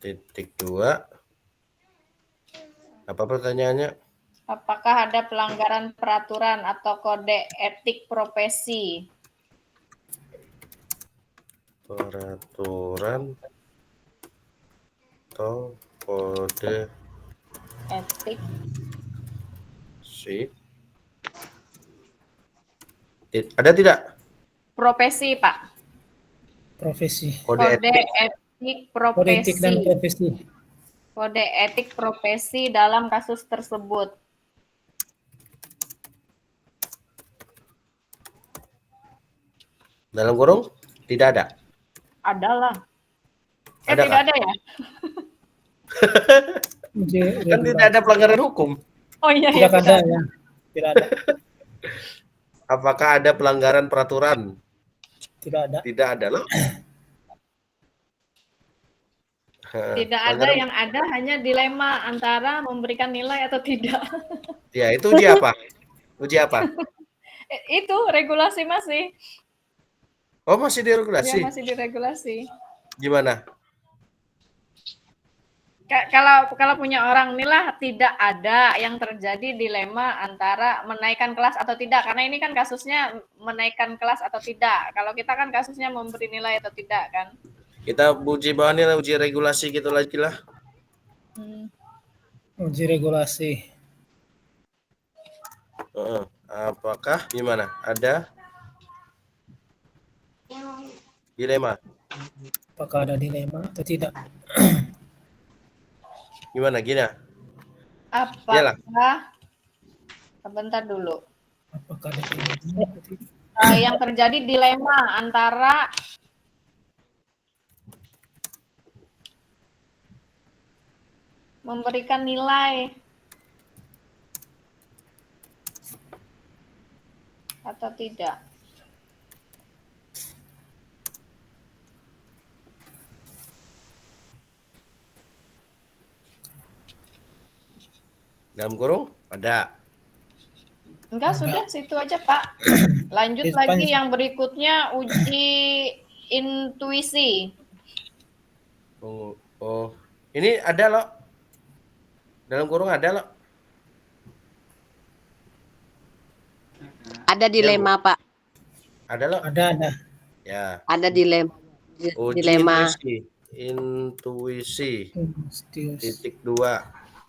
Speaker 3: Titik 2. Apa pertanyaannya?
Speaker 1: Apakah ada pelanggaran peraturan atau kode etik profesi?
Speaker 3: Peraturan atau kode
Speaker 1: Etik
Speaker 3: sih? Ada tidak?
Speaker 1: profesi, Pak.
Speaker 2: Profesi.
Speaker 3: Kode
Speaker 1: Kode
Speaker 3: etik.
Speaker 1: etik
Speaker 2: Kode etik dan
Speaker 1: profesi.
Speaker 2: profesi.
Speaker 1: Kode etik profesi dalam kasus tersebut.
Speaker 3: Dalam kurung tidak ada.
Speaker 1: Adalah.
Speaker 3: Ada
Speaker 1: Tidak
Speaker 3: kah?
Speaker 1: ada ya?
Speaker 2: Uji
Speaker 3: Kan tidak ada pelanggaran hukum.
Speaker 1: Oh iya,
Speaker 2: Tidak
Speaker 1: ya,
Speaker 2: ada ya. Tidak ada.
Speaker 3: Apakah ada pelanggaran peraturan?
Speaker 2: Tidak ada.
Speaker 3: Tidak ada loh.
Speaker 1: Tidak ada, yang ada hanya dilema antara memberikan nilai atau tidak.
Speaker 3: Ya, itu uji apa? Uji apa?
Speaker 1: Itu regulasi masih.
Speaker 3: Oh, masih
Speaker 1: Ya,
Speaker 3: diregulasi.
Speaker 1: masih diregulasi.
Speaker 3: Gimana?
Speaker 1: Kalau punya orang inilah tidak ada yang terjadi dilema antara menaikkan kelas atau tidak, karena ini kan kasusnya menaikkan kelas atau tidak. Kalau kita kan kasusnya memberi nilai atau tidak kan.
Speaker 3: Kita uji bahannya, uji regulasi gitu lagi lah.
Speaker 2: Uji regulasi.
Speaker 3: Apakah gimana? Ada dilema?
Speaker 2: Apakah ada dilema atau tidak?
Speaker 3: Gimana Gina?
Speaker 1: Apakah sebentar dulu.
Speaker 2: Apakah ada dilema atau tidak?
Speaker 1: Yang terjadi dilema antara memberikan nilai atau tidak.
Speaker 3: Dalam kurung ada.
Speaker 1: Enggak, sudah situ aja Pak. Lanjut
Speaker 2: Di
Speaker 1: lagi
Speaker 2: depan.
Speaker 1: yang berikutnya, uji intuisi.
Speaker 3: Oh, ini ada loh. Dalam kurung ada loh.
Speaker 4: ada dilema Pak.
Speaker 3: Ada loh.
Speaker 2: Ada.
Speaker 3: Ya.
Speaker 4: Ada dilema.
Speaker 3: Uji
Speaker 4: Dilema.
Speaker 3: intuisi.
Speaker 2: Intuisi.
Speaker 3: Titik 2.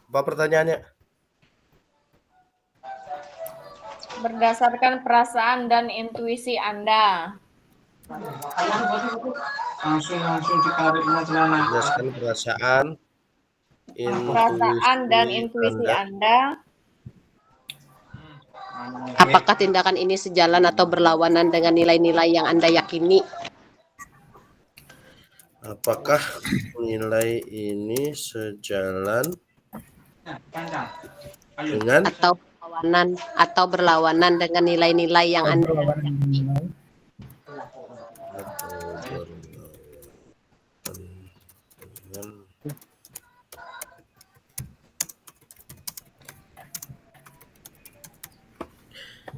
Speaker 3: Apa pertanyaannya?
Speaker 1: Berdasarkan perasaan dan intuisi Anda.
Speaker 6: langsung ditarik mau celana.
Speaker 3: Berdasarkan perasaan
Speaker 1: Dan intuisi Anda.
Speaker 4: Apakah tindakan ini sejalan atau berlawanan dengan nilai-nilai yang Anda yakini?
Speaker 3: Apakah nilai ini sejalan dengan
Speaker 4: Atau berlawanan dengan nilai-nilai yang Anda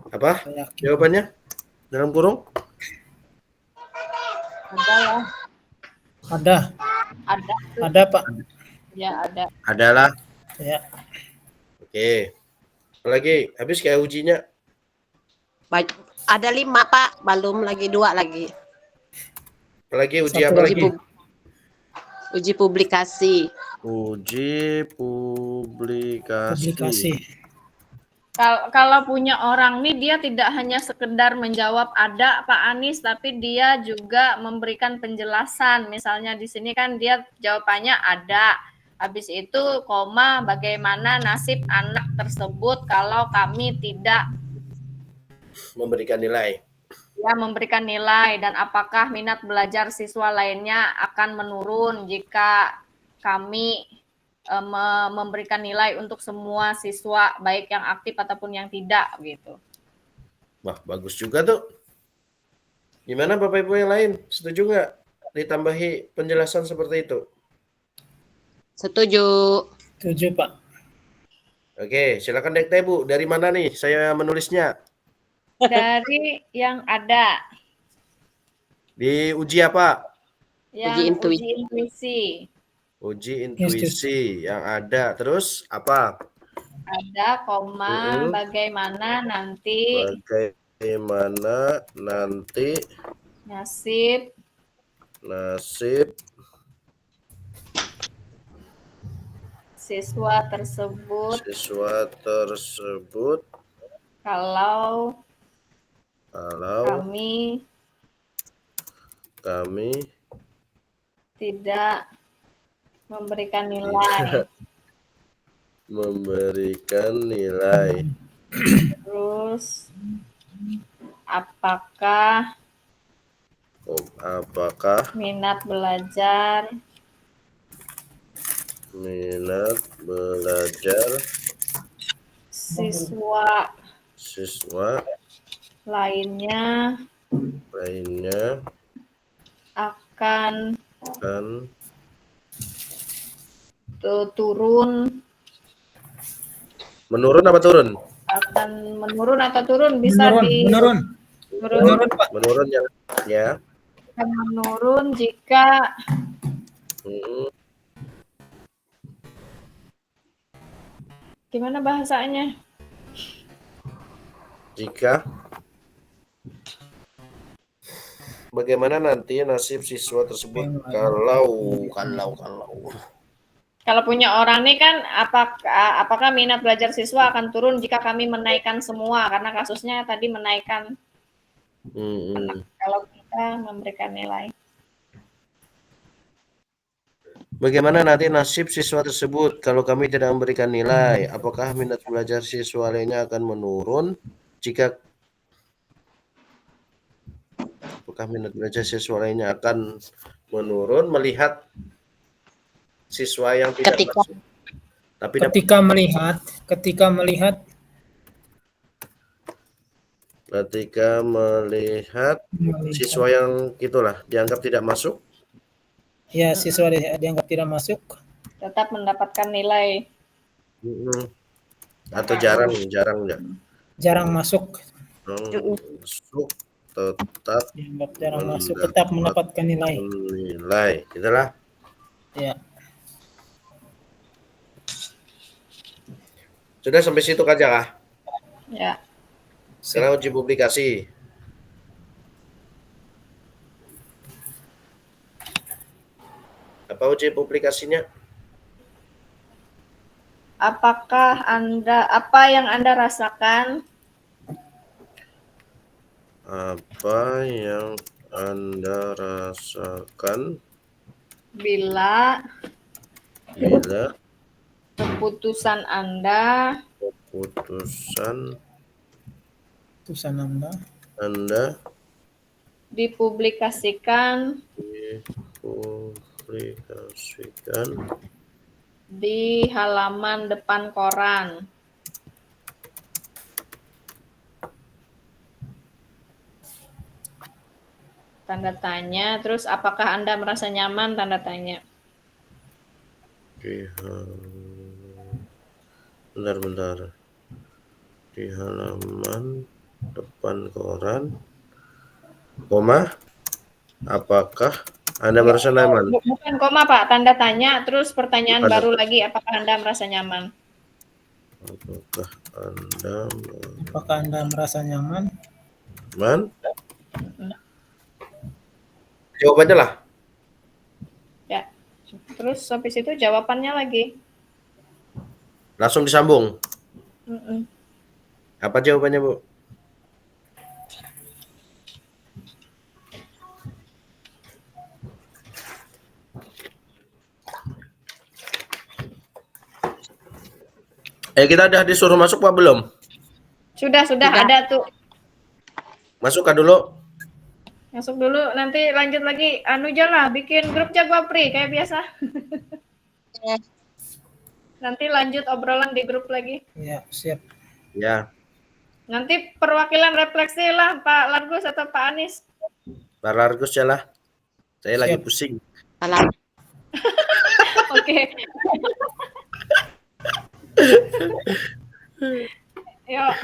Speaker 3: apa jawabannya dalam kurung?
Speaker 1: Ada lah.
Speaker 2: Ada
Speaker 1: Ada.
Speaker 2: Pak.
Speaker 1: Ya, ada.
Speaker 3: Adalah.
Speaker 2: Ya.
Speaker 3: Oke. Apalagi habis kayak ujinya.
Speaker 4: Ada 5 Pak, belum lagi 2 lagi.
Speaker 3: Apalagi uji
Speaker 2: Satu
Speaker 3: apa
Speaker 2: lagi.
Speaker 3: lagi?
Speaker 4: Uji publikasi.
Speaker 3: Uji publikasi.
Speaker 2: Publikasi.
Speaker 1: Kalau punya orang nih, dia tidak hanya sekedar menjawab ada Pak Anies, tapi dia juga memberikan penjelasan. Misalnya di sini kan dia jawabannya ada. Habis itu koma, bagaimana nasib anak tersebut kalau kami tidak
Speaker 3: Memberikan nilai.
Speaker 1: ya memberikan nilai, dan apakah minat belajar siswa lainnya akan menurun jika kami memberikan nilai untuk semua siswa baik yang aktif ataupun yang tidak gitu.
Speaker 3: Wah, bagus juga tuh. Gimana Bapak Ibu yang lain? Setuju nggak ditambahi penjelasan seperti itu?
Speaker 4: Setuju.
Speaker 2: Setuju, Pak.
Speaker 3: Oke, silakan Dekta Ibu. Dari mana nih saya menulisnya?
Speaker 1: Dari yang ada,
Speaker 3: Di uji apa?
Speaker 1: yang
Speaker 4: Uji
Speaker 1: uji intuisi.
Speaker 3: Uji intuisi yang ada. Terus apa?
Speaker 1: Ada koma, bagaimana nanti
Speaker 3: Bagaimana nanti
Speaker 1: nasib siswa tersebut kalau kami tidak memberikan nilai. Terus apakah minat belajar siswa lainnya akan turun.
Speaker 3: Menurun apa turun?
Speaker 1: Akan menurun atau turun, bisa
Speaker 2: menurun, Pak.
Speaker 3: Menurun ya.
Speaker 1: Akan menurun jika gimana bahasanya?
Speaker 3: Jika bagaimana nanti nasib siswa tersebut
Speaker 1: Kalau punya orang nih kan, apakah minat belajar siswa akan turun jika kami menaikkan semua, karena kasusnya tadi menaikkan anak, kalau kita memberikan nilai.
Speaker 3: Bagaimana nanti nasib siswa tersebut kalau kami tidak memberikan nilai? Apakah minat belajar siswa lainnya akan menurun jika melihat siswa yang tidak masuk?
Speaker 2: Ketika melihat
Speaker 3: siswa yang itulah dianggap tidak masuk.
Speaker 2: Ya, siswa dianggap tidak masuk,
Speaker 1: Tetap mendapatkan nilai.
Speaker 3: Atau jarang enggak?
Speaker 2: Jarang masuk.
Speaker 3: Masuk tetap
Speaker 2: Dianggap jarang masuk, tetap mendapatkan nilai.
Speaker 3: Itulah.
Speaker 2: Ya.
Speaker 3: Sudah sampai situ aja kah?
Speaker 1: Ya.
Speaker 3: Sekarang uji publikasi. Apa uji publikasinya?
Speaker 1: Apa yang Anda rasakan?
Speaker 3: Apa yang Anda rasakan
Speaker 1: bila keputusan Anda dipublikasikan di halaman depan koran? Tanda tanya. Terus apakah Anda merasa nyaman? Tanda tanya.
Speaker 3: Bentar. Di halaman depan koran, koma, apakah Anda merasa nyaman?
Speaker 1: Bukan koma Pak, tanda tanya, terus pertanyaan
Speaker 3: Apa
Speaker 1: baru lagi, apakah Anda merasa nyaman?
Speaker 3: Apakah Anda
Speaker 2: merasa nyaman?
Speaker 3: nyaman? Jawabannya lah.
Speaker 1: Ya, terus habis itu jawabannya lagi.
Speaker 3: Langsung disambung.
Speaker 1: Mm-mm.
Speaker 3: Apa jawabannya, Bu? Kita udah disuruh masuk Pak belum?
Speaker 1: Sudah ada tuh.
Speaker 3: Masuk Kak dulu.
Speaker 1: Masuk dulu, nanti lanjut lagi. Anu aja lah, bikin grup Jaguapri kayak biasa. Nanti lanjut obrolan di grup lagi.
Speaker 2: Ya, siap.
Speaker 3: Ya,
Speaker 1: Nanti perwakilan refleksi lah Pak Largus atau Pak Anies.
Speaker 3: Pak Largus ya lah. Saya lagi
Speaker 2: Siap.
Speaker 3: pusing.
Speaker 4: Salam.
Speaker 1: Oke. Yuk.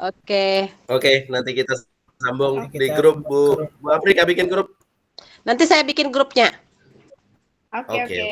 Speaker 4: Oke.
Speaker 3: Nanti kita sambung
Speaker 2: Oke,
Speaker 3: di
Speaker 2: kita
Speaker 3: grup,
Speaker 2: sambung
Speaker 3: Bu. Bu Afrika bikin grup.
Speaker 4: Nanti saya bikin grupnya.
Speaker 1: Oke.
Speaker 3: Oke.